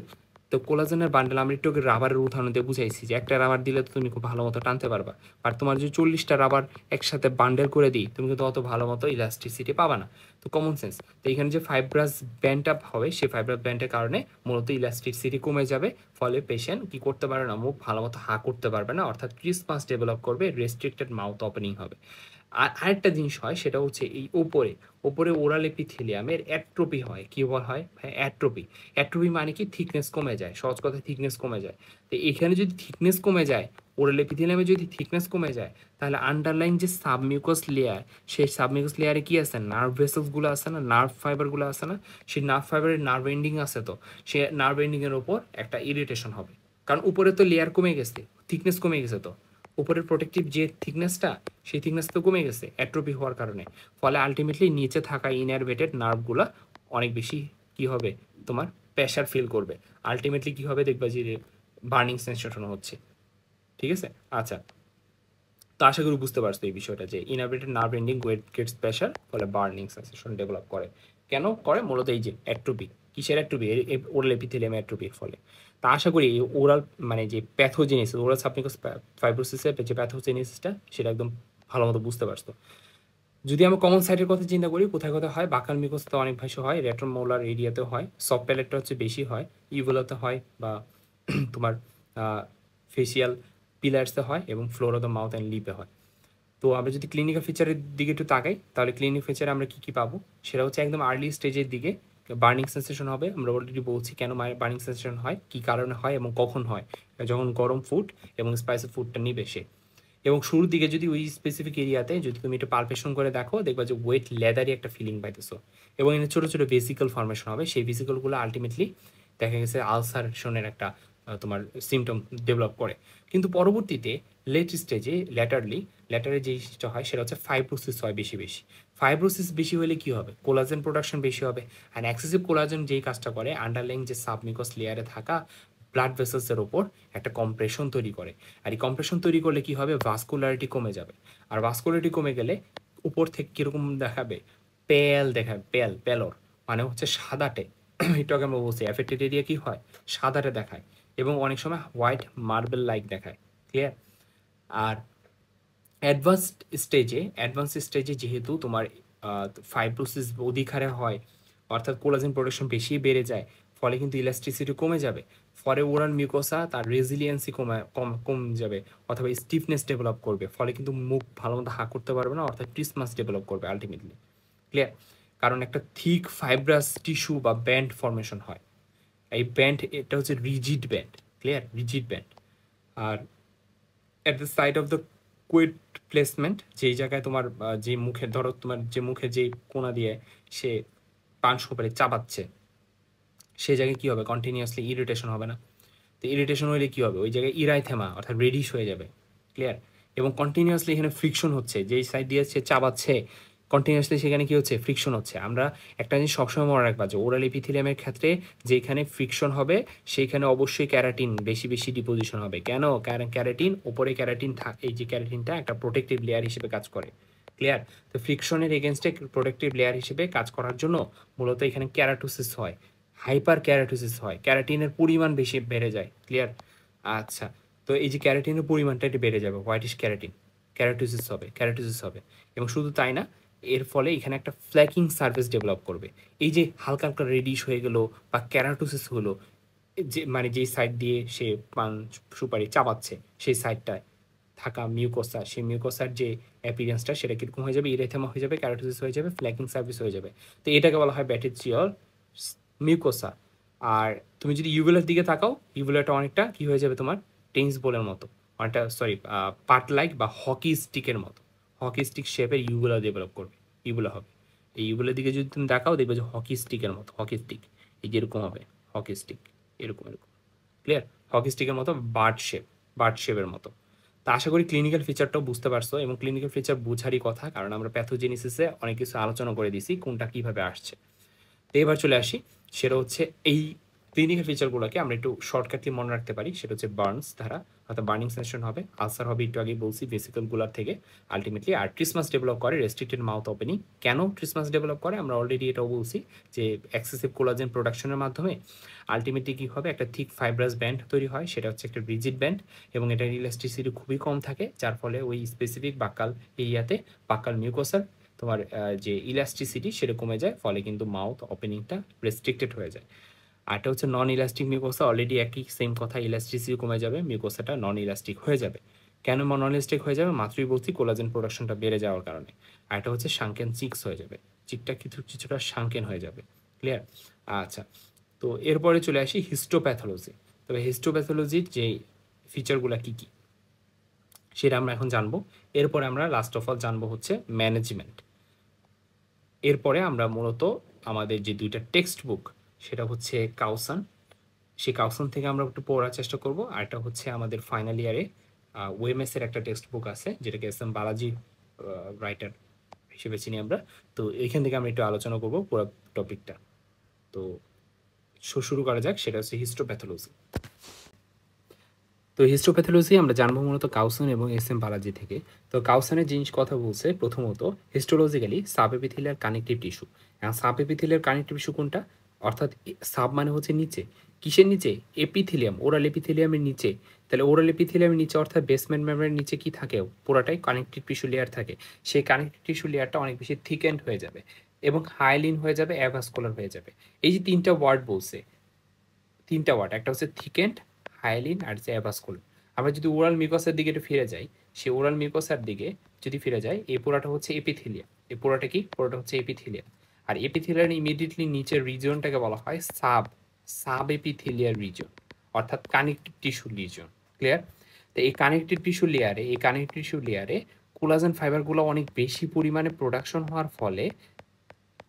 তো কোলাজেনের বান্ডেল আমরা একটু রাবারের উদাহরণ দিয়ে বুঝাইছি যে একটা রাবার দিলে তো তুমি খুব ভালো মতো টানতে পারবা, আর তোমার যদি 40টা রাবার একসাথে বান্ডেল করে দিই তুমি কিন্তু অত ভালো মতো ইলাস্টিসিটি পাবা না। তো কমন সেন্স, তো এখানে যে ফাইব্রাস ব্যান্ড আপ হবে, সেই ফাইব্রাস ব্যান্ডের কারণে মূলত ইলাস্টিসিটি কমে যাবে, ফলে পেশেন্ট কি করতে পারবে না, মুখ ভালো মতো হা করতে পারবে না, অর্থাৎ ক্রিসপাস ডেভেলপ করবে, রেস্ট্রিক্টেড মাউথ ওপেনিং হবে। আর আরেকটা জিনিস হয়, সেটা হচ্ছে এই ওপরে ওরাল এপিথেলিয়ামের অ্যাট্রোপি হয়। কি হয় ভাই? অ্যাট্রোপি মানে কি? থিকনেস কমে যায়, সহজ কথায় থিকনেস কমে যায়। তো এখানে যদি থিকনেস কমে যায়, ওরাল এপিথেলিয়ামে যদি থিকনেস কমে যায়, তাহলে আন্ডারলাইন যে সাবমিউকাস লেয়ার, সেই সাবমিউকাস লেয়ারে কি আছে? নার্ভ ভেসেলসগুলো আছে না, নার্ভ ফাইবারগুলো আছে না, সেই নার্ভ ফাইবারের নার্ভ এন্ডিং আছে, তো সে নার্ভ এন্ডিংয়ের ওপর একটা ইরিটেশন হবে, কারণ উপরে তো লেয়ার কমে গেছে, থিকনেস কমে গেছে। তো উপরের প্রোটেক্টিভ যে থিকনেসটা, সেই থিকনেস তো কমে গেছে অ্যাট্রোপি হওয়ার কারণে। ফলে আলটিমেটলি নিচে থাকা ইনারভেটেড নার্ভগুলো অনেক বেশি কি হবে, তোমার প্রেশার ফিল করবে। আলটিমেটলি কি হবে, দেখবা যে বার্নিং সেন্সেশন হচ্ছে। ঠিক আছে? আচ্ছা, তো আশা করি বুঝতে পারছো এই বিষয়টা যে ইনারভেটেড নার্ভ এন্ডিং গেটস প্রেশার, ফলে বার্নিং সেন্সেশন ডেভেলপ করে। কেন করে? মূলত এই যে অ্যাট্রোপি, কিসের অ্যাট্রোপি? ওরাল এপিথেলিয়াম অ্যাট্রোপির ফলে। তা আশা করি এই ওরাল মানে যে প্যাথোজেনেসিস, ওরাল সাবমিউকাস ফাইব্রোসিসের যে প্যাথোজেনেসিসটা সেটা একদম ভালো মতো বুঝতে পারছো। যদি আমরা কমন সাইটের কথা চিন্তা করি, কোথায় কোথায় হয়, বাকাল মিউকাসে অনেক বেশি হয়, রেট্রোমোলার এরিয়াতে হয়, সফট প্যালেটটা হচ্ছে বেশি হয়, ইভোলাতে হয়, বা তোমার ফেসিয়াল পিলার্সে হয়, এবং floor of the mouth and লিপে হয়। তো আমরা যদি ক্লিনিক্যাল ফিচারের দিকে একটু তাকাই, তাহলে ক্লিনিক ফিচারে আমরা কী কী পাবো? সেটা হচ্ছে একদম আর্লি স্টেজের দিকে বার্নিং সেন্সেশন হবে। আমরা অলরেডি বলছি কেন বার্নিং সেন্সেশন হয়, কী কারণে হয় এবং কখন হয়, যখন গরম ফুড এবং স্পাইসি ফুডটা নিবে সে। এবং শুরুর দিকে যদি ওই স্পেসিফিক এরিয়াতে যদি তুমি একটু পালপেশন করে দেখো, দেখবা যে ওয়েট লেদারি একটা ফিলিং পাইতেছো, এবং এখানে ছোটো ছোটো ভেসিকল ফর্মেশন হবে। সেই ভেসিকলগুলো আলটিমেটলি দেখা গেছে আলসারেশনের একটা তোমার সিমটম ডেভেলপ করে। কিন্তু পরবর্তীতে লেট স্টেজে ল্যাটারে যে জিনিসটা হয় সেটা হচ্ছে ফাইব্রোসিস হয় বেশি বেশি। ফাইব্রোসিস বেশি হলে কি হবে? কোলাজেন প্রোডাকশন বেশি হবে। অ্যান্ড এক্সেসিভ কোলাজেন যেই কাজটা করে, আন্ডারলাইং যে সাবমিউকাস লেয়ারে থাকা ব্লাড ভেসেলসের ওপর একটা কম্প্রেশন তৈরি করে। আর এই কম্প্রেশন তৈরি করলে কি হবে? ভাস্কুলারিটি কমে যাবে। আর ভাস্কুলারিটি কমে গেলে উপর থেকে কীরকম দেখাবে? প্যালর মানে হচ্ছে সাদাটে। একটু আগে আমরা বলছি অ্যাফেক্টেড এরিয়া কী হয়? সাদাটে দেখায়, এবং অনেক সময় হোয়াইট মার্বেল লাইক দেখায়। ক্লিয়ার? আর অ্যাডভান্স স্টেজে যেহেতু তোমার ফাইব্রোসিস অধিক হারে হয়, অর্থাৎ কোলাজেন প্রোডাকশন বেশি বেড়ে যায়, ফলে কিন্তু ইলাস্টিসিটি কমে যাবে। ফলে ওরাল মিউকোসা তার রেজিলিয়েন্সি কম যাবে, অথবা স্টিফনেস ডেভেলপ করবে, ফলে কিন্তু মুখ ভালো মতো হা করতে পারবে না, অর্থাৎ ট্রিসমাস ডেভেলপ করবে আলটিমেটলি। ক্লিয়ার? কারণ একটা থিক ফাইব্রাস টিস্যু বা ব্যান্ড ফর্মেশন হয়। এই ব্যান্ড, এটা হচ্ছে rigid band. Clear? Rigid band. আর at the side of the quid placement, যেই জায়গায় তোমার যে মুখে ধরো তোমার যে মুখে যেই কোনা দিয়ে সে পান সুপারি চাবাচ্ছে, সেই জায়গায় কী হবে? কন্টিনিউয়াসলি ইরিটেশন হবে না? তো ইরিটেশন হলে কী হবে? ওই জায়গায় ইরাইথেমা অর্থাৎ রেডিশ হয়ে যাবে। ক্লিয়ার? এবং কন্টিনিউয়াসলি এখানে ফ্রিকশন হচ্ছে, যেই সাইড দিয়ে সে চাবাচ্ছে কন্টিনিউয়াসলি সেখানে কী হচ্ছে? ফ্রিকশন হচ্ছে। আমরা একটা জিনিস সবসময় মনে রাখবা যে ওরাল এপিথেলিয়ামের ক্ষেত্রে যেখানে ফ্রিকশন হবে সেইখানে অবশ্যই ক্যারাটিন বেশি বেশি ডিপোজিশন হবে। কেন? কারণ ক্যারাটিন, ওপরে ক্যারাটিন এই যে ক্যারাটিনটা একটা প্রোটেক্টিভ লেয়ার হিসেবে কাজ করে। ক্লিয়ার? তো ফ্রিকশনের এগেনস্টে প্রোটেক্টিভ লেয়ার হিসেবে কাজ করার জন্য মূলত এখানে ক্যারাটোসিস হয়, হাইপার ক্যারাটোসিস হয়, ক্যারাটিনের পরিমাণ বেশি বেড়ে যায়। ক্লিয়ার? আচ্ছা, তো এই যে ক্যারাটিনের পরিমাণটা একটু বেড়ে যাবে, হোয়াইটিশ ক্যারাটোসিস হবে। এবং শুধু তাই না, এর ফলে এখানে একটা ফ্ল্যাকিং সার্ফেস ডেভেলপ করবে। এই যে হালকা হালকা রেডিশ হয়ে গেল বা ক্যারাটোসিস হলো, যে মানে যেই সাইড দিয়ে সে পান সুপারি চাবাচ্ছে সেই সাইডটায় থাকা মিউকোসা, সেই মিউকোসার যে অ্যাপিরিয়েন্সটা সেটা কীরকম হয়ে যাবে? ইরেথেমা হয়ে যাবে, ক্যারাটোসিস হয়ে যাবে, ফ্ল্যাকিং সার্ভিস হয়ে যাবে। তো এটাকে বলা হয় ব্যাটিচিয়াল মিউকোসা। আর তুমি যদি ইউভুলার দিকে তাকাও, ইউভুলারটা অনেকটা কী হয়ে যাবে? তোমার টেনিস বলের মতো, অনেকটা পাট লাইক বা হকি স্টিকের মতো, হকি স্টিক শেপের ইউভুলা ডেভেলপ করবে, ইউভুলা হবে। এই ইউভুলার দিকে যদি তুমি দেখাও, দেখবে যে হকি স্টিকের মতো, হকি স্টিক এই যেরকম হবে, হকি স্টিক এরকম। ক্লিয়ার? হকি স্টিকের মতো বার্ড শেপের মতো। তা আশা করি ক্লিনিক্যাল ফিচারটাও বুঝতে পারছো, এবং ক্লিনিক্যাল ফিচার বোঝারই কথা, কারণ আমরা প্যাথোজেনিসিসে অনেক কিছু আলোচনা করে দিছি কোনটা কীভাবে আসছে। তো এবার চলে আসি, সেটা হচ্ছে এই ক্লিনিক্যাল ফিচারগুলোকে আমরা একটু শর্টকাটলি মনে রাখতে পারি। সেটা হচ্ছে বার্নস ধারা, অর্থাৎ বার্নিং সেন্সেশন হবে, আলসার হবে, একটু আগেই বলছি ভেসিকলগুলোর থেকে আলটিমেটলি। আর ট্রিসমাস ডেভেলপ করে, রেস্ট্রিক্টেড মাউথ ওপেনিং। কেন ট্রিসমাস ডেভেলপ করে? আমরা অলরেডি এটাও বলছি যে এক্সেসিভ কোলাজেন প্রোডাকশনের মাধ্যমে আলটিমেটলি কী হবে? একটা থিক ফাইব্রাস ব্যান্ড তৈরি হয়, সেটা হচ্ছে একটা রিজিড ব্যান্ড, এবং এটার ইলাস্টিসিটি খুবই কম থাকে, যার ফলে ওই স্পেসিফিক বাক্কাল এরিয়াতে, বাক্কাল মিউকোসার তোমার যে ইলাস্টিসিটি সেটা কমে যায়, ফলে কিন্তু মাউথ ওপেনিংটা রেস্ট্রিক্টেড হয়ে যায়। আরটা হচ্ছে নন ইলাস্টিক মিউকোসা, অলরেডি একই সেম কথা, ইলাস্টিসিটি কমে যাবে, মিউকোসাটা নন ইলাস্টিক হয়ে যাবে। কেন নন ইলাস্টিক হয়ে যাবে? মাত্রই বলছি কোলাজেন প্রোডাকশনটা বেড়ে যাওয়ার কারণে। আরটা হচ্ছে শাঙ্কেন চিক্স হয়ে যাবে, চিকটা কিছুটা শাঙ্কেন হয়ে যাবে। ক্লিয়ার? আচ্ছা, তো এরপরে চলে আসি হিস্টোপ্যাথোলজি। তবে হিস্টোপ্যাথোলজির যে ফিচারগুলো কী কী সেটা আমরা এখন জানবো। এরপরে আমরা লাস্ট অফ অল জানবো হচ্ছে ম্যানেজমেন্ট। এরপরে আমরা মূলত আমাদের যে দুইটা টেক্সট বুক, সেটা হচ্ছে কাউসান, সেই কাউসান থেকে আমরা একটু পড়ার চেষ্টা করব। আর এটা হচ্ছে আমাদের ফাইনাল ইয়ারে ওএমএসের একটা টেক্সট বুক আছে, যেটাকে এস এম বালাজি রাইটার হিসেবে চিনি আমরা। তো এইখান থেকে আমরা একটু আলোচনা করব পুরো টপিকটা। তো শুরু করা যাক, সেটা হচ্ছে হিস্টোপ্যাথোলজি। তো হিস্টোপ্যাথোলজি আমরা জানবো মূলত কাউসান এবং এস এম বালাজি থেকে। তো কাউসানের জিনিস কথা বলছে প্রথমত histologically sub epithelial connective tissue. এখন সাব এপিথেলিয়াল কানেকটিভ টিস্যু কোনটা? অর্থাৎ সাব মানে হচ্ছে নিচে। কিসের নিচে? এপিথেলিয়াম, ওরাল এপিথেলিয়ামের নিচে। তাহলে ওরাল এপিথেলিয়ামের নিচে অর্থাৎ বেসমেন্ট মেমব্রেনের নিচে কি থাকে? পুরাটাই কানেকটিভ টিস্যু লেয়ার থাকে। সেই কানেকটিভ টিস্যু লেয়ারটা অনেক বেশি থিকেন্ড হয়ে যাবে এবং হাইলিন হয়ে যাবে, অ্যাভাস্কুলার হয়ে যাবে। এই যে ৩ টা ওয়ার্ড বলছে, ৩ টা ওয়ার্ড, একটা হচ্ছে থিকেন্ড, হাইলিন আর হচ্ছে অ্যাভাস্কুলার। আমরা যদি ওরাল মিউকাসের দিকে একটু ফিরে যাই, সেই ওরাল মিউকাসের দিকে যদি ফিরে যাই, এই পুরাটা হচ্ছে এপিথেলিয়াম। এই পুরাটা কি? পুরোটা হচ্ছে এপিথেলিয়াম। আর এপিথেলিয়ার ইমিডিয়েটলি নিচের রিজিয়নটাকে বলা হয় সাব এপিথেলিয়ার রিজিয়ন, অর্থাৎ কানেকটিভ টিস্যু রিজিয়ন। ক্লিয়ার? তো এই কানেকটিভ টিস্যু লেয়ারে কোলাজেন ফাইবারগুলো অনেক বেশি পরিমাণে প্রোডাকশন হওয়ার ফলে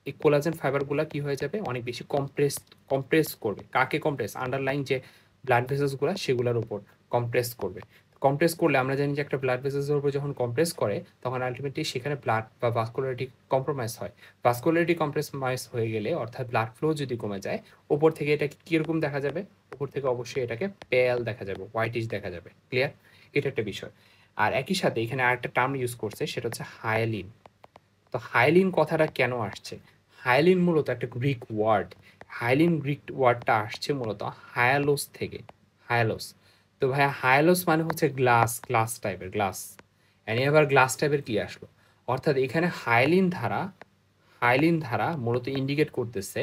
এই কোলাজেন ফাইবারগুলো কি হয়ে যাবে? অনেক বেশি কম্প্রেস করবে। কাকে কম্প্রেস? আন্ডারলাইং যে ব্লাড ভেসেলসগুলো সেগুলোর উপর কম্প্রেস করবে। কম্প্রেস করলে আমরা জানি যে একটা ব্লাড ভেসেলসের উপর যখন কম্প্রেস করে তখন আলটিমেটলি সেখানে ব্লাড বা ভাস্কুলারিটি কম্প্রোমাইজ হয়। ভাস্কুলারিটি কম্প্রোমাইজ হয়ে গেলে অর্থাৎ ব্লাড ফ্লো যদি কমে যায়, উপর থেকে এটাকে কিরকম দেখা যাবে? উপর থেকে অবশ্যই এটাকে পেল দেখা যাবে, হোয়াইটিশ দেখা যাবে। ক্লিয়ার? এটা একটা বিষয়। আর একই সাথে এখানে আরেকটা টার্ম ইউজ করছে, সেটা হচ্ছে হায়ালিন। তো হায়ালিন কথাটা কেন আসছে? হায়ালিন মূলত একটা গ্রিক ওয়ার্ড। হায়ালিন গ্রিক ওয়ার্ডটা আসছে মূলত হায়ালোস থেকে। হায়ালোস। তো ভাইয়া হায়ালোস মানে হচ্ছে গ্লাস টাইপের, গ্লাস। এনে আবার গ্লাস টাইপের কি আসলো? অর্থাৎ এখানে হায়ালিন ধারা মূলত ইন্ডিকেট করতেছে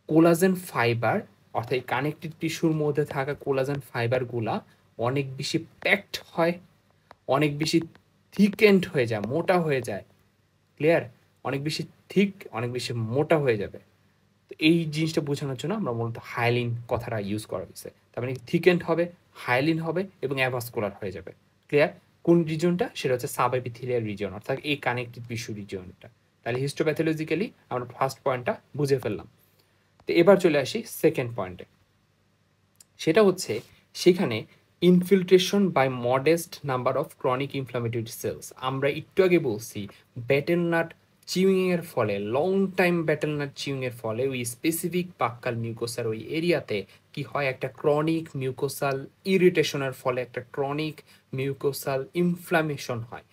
কোলাজেন ফাইবার, অর্থাৎ এই কানেকটিভ টিস্যুর মধ্যে থাকা কোলাজেন ফাইবারগুলা অনেক বেশি প্যাকড হয়, অনেক বেশি থিকেন্ড হয়ে যায়, মোটা হয়ে যায়। ক্লিয়ার? অনেক বেশি থিক, অনেক বেশি মোটা হয়ে যাবে। তো এই জিনিসটা বোঝানোর জন্য আমরা মূলত হায়ালিন কথাটা ইউজ করা হয়েছে। তার মানে থিকেন্ড হবে, হায়ালিন হবে এবং অ্যাভাস্কুলার হয়ে যাবে। ক্লিয়ার? কোন রিজনটা? সেটা হচ্ছে সাব এপিথেলিয়াল রিজন, অর্থাৎ এই কানেকটিভ টিস্যু রিজনটা। তাহলে হিস্টোপ্যাথোলজিক্যালি আমরা ফার্স্ট পয়েন্টটা বুঝে ফেললাম। তো এবার চলে আসি সেকেন্ড পয়েন্টে। সেটা হচ্ছে সেখানে infiltration by modest number of chronic inflammatory cells. আমরা একটু আগে বলছি ব্যাটেল নাট চিউইংয়ের ফলে, লং টাইম ব্যাটেল নাট চিউইংয়ের ফলে ওই স্পেসিফিক পাক্কাল মিউকোসার ওই এরিয়াতে কি হয়? একটা ক্রনিক মিউকোসাল ইরিটেশনের ফলে একটা ক্রনিক মিউকোসাল ইনফ্লামেশন হয়।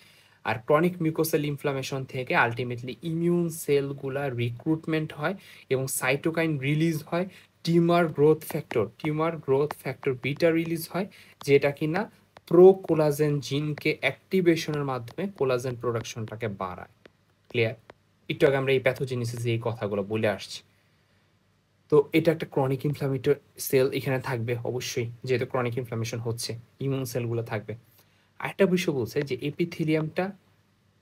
আর ক্রনিক মিউকোসাল ইনফ্লামেশন থেকে আলটিমেটলি ইমিউন সেলগুলা রিক্রুটমেন্ট হয় এবং সাইটোকাইন রিলিজ হয়, tumour growth factor beta release হয়, যেটা কিনা প্রো কোলাজেন জিনকে অ্যাক্টিভেশনের মাধ্যমে কোলাজেন প্রোডাকশনটাকে বাড়ায়। ক্লিয়ার? একটু আগে আমরা এই প্যাথোজেনেসিসে এই কথাগুলো বলে আসছি। তো এটা একটা ক্রনিক ইনফ্লামেটরি সেল এখানে থাকবে অবশ্যই, যেহেতু ক্রনিক ইনফ্লামেশন হচ্ছে, ইমিউন সেলগুলো থাকবে। আরেকটা বিষয় বলছে যে এপিথেলিয়ামটা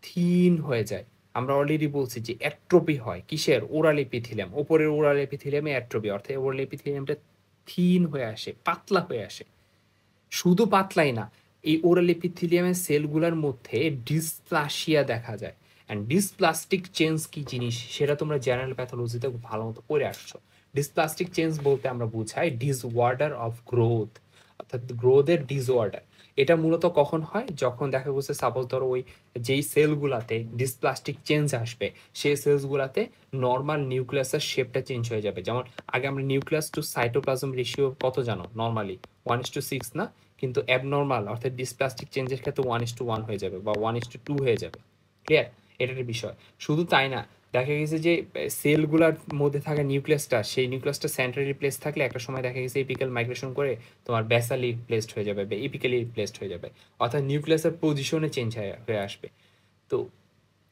থিন হয়ে যায়। আমরা অলরেডি বলছি যে অ্যাট্রোপি হয় কিসের? Oral epithelium. ওপরের ওরাল এপিথেলিয়ামে অ্যাট্রোপি, অর্থাৎ ওরাল এপিথেলিয়ামটা থিন হয়ে আসে, পাতলা হয়ে আসে। শুধু পাতলাই না, এই ওরাল এপিথেলিয়ামের সেলগুলোর মধ্যে ডিসপ্লাসিয়া দেখা যায়। অ্যান্ড ডিসপ্লাস্টিক চেঞ্জ কি জিনিস সেটা তোমরা জেনারেল প্যাথোলজিতে খুব ভালো মতো পড়ে আসছো। ডিসপ্লাস্টিক চেঞ্জ বলতে আমরা বুঝাই ডিসঅর্ডার অফ গ্রোথ, অর্থাৎ গ্রোথের ডিসঅর্ডার। এটা মূলত কখন হয়? যখন দেখা গেছে সাপোজ ধরো ওই যেই সেলগুলাতে ডিসপ্লাস্টিক চেঞ্জ আসবে সেই সেলসগুলাতে নর্মাল নিউক্লিয়াসের শেপটা চেঞ্জ হয়ে যাবে। যেমন আগে আমরা নিউক্লিয়াস টু সাইটোপ্লাজম রেশিও কত জানো? নর্মালি 1:6 না, কিন্তু অ্যাবনর্মাল অর্থাৎ ডিসপ্লাস্টিক চেঞ্জের ক্ষেত্রে 1:1 হয়ে যাবে বা 1:2 হয়ে যাবে। ক্লিয়ার? এটার বিষয়। শুধু তাই না, দেখা গেছে যে সেলগুলোর মধ্যে থাকা নিউক্লিয়াসটা, সেই নিউক্লিয়াসটা সেন্ট্রালি প্লেস থাকলে একটা সময় দেখা গেছে এপিক্যাল মাইগ্রেশন করে তোমার ব্যাসালি প্লেসড হয়ে যাবে বা এপিক্যালি প্লেসড হয়ে যাবে, অর্থাৎ নিউক্লিয়াসের পজিশনে চেঞ্জ হয়ে আসবে। তো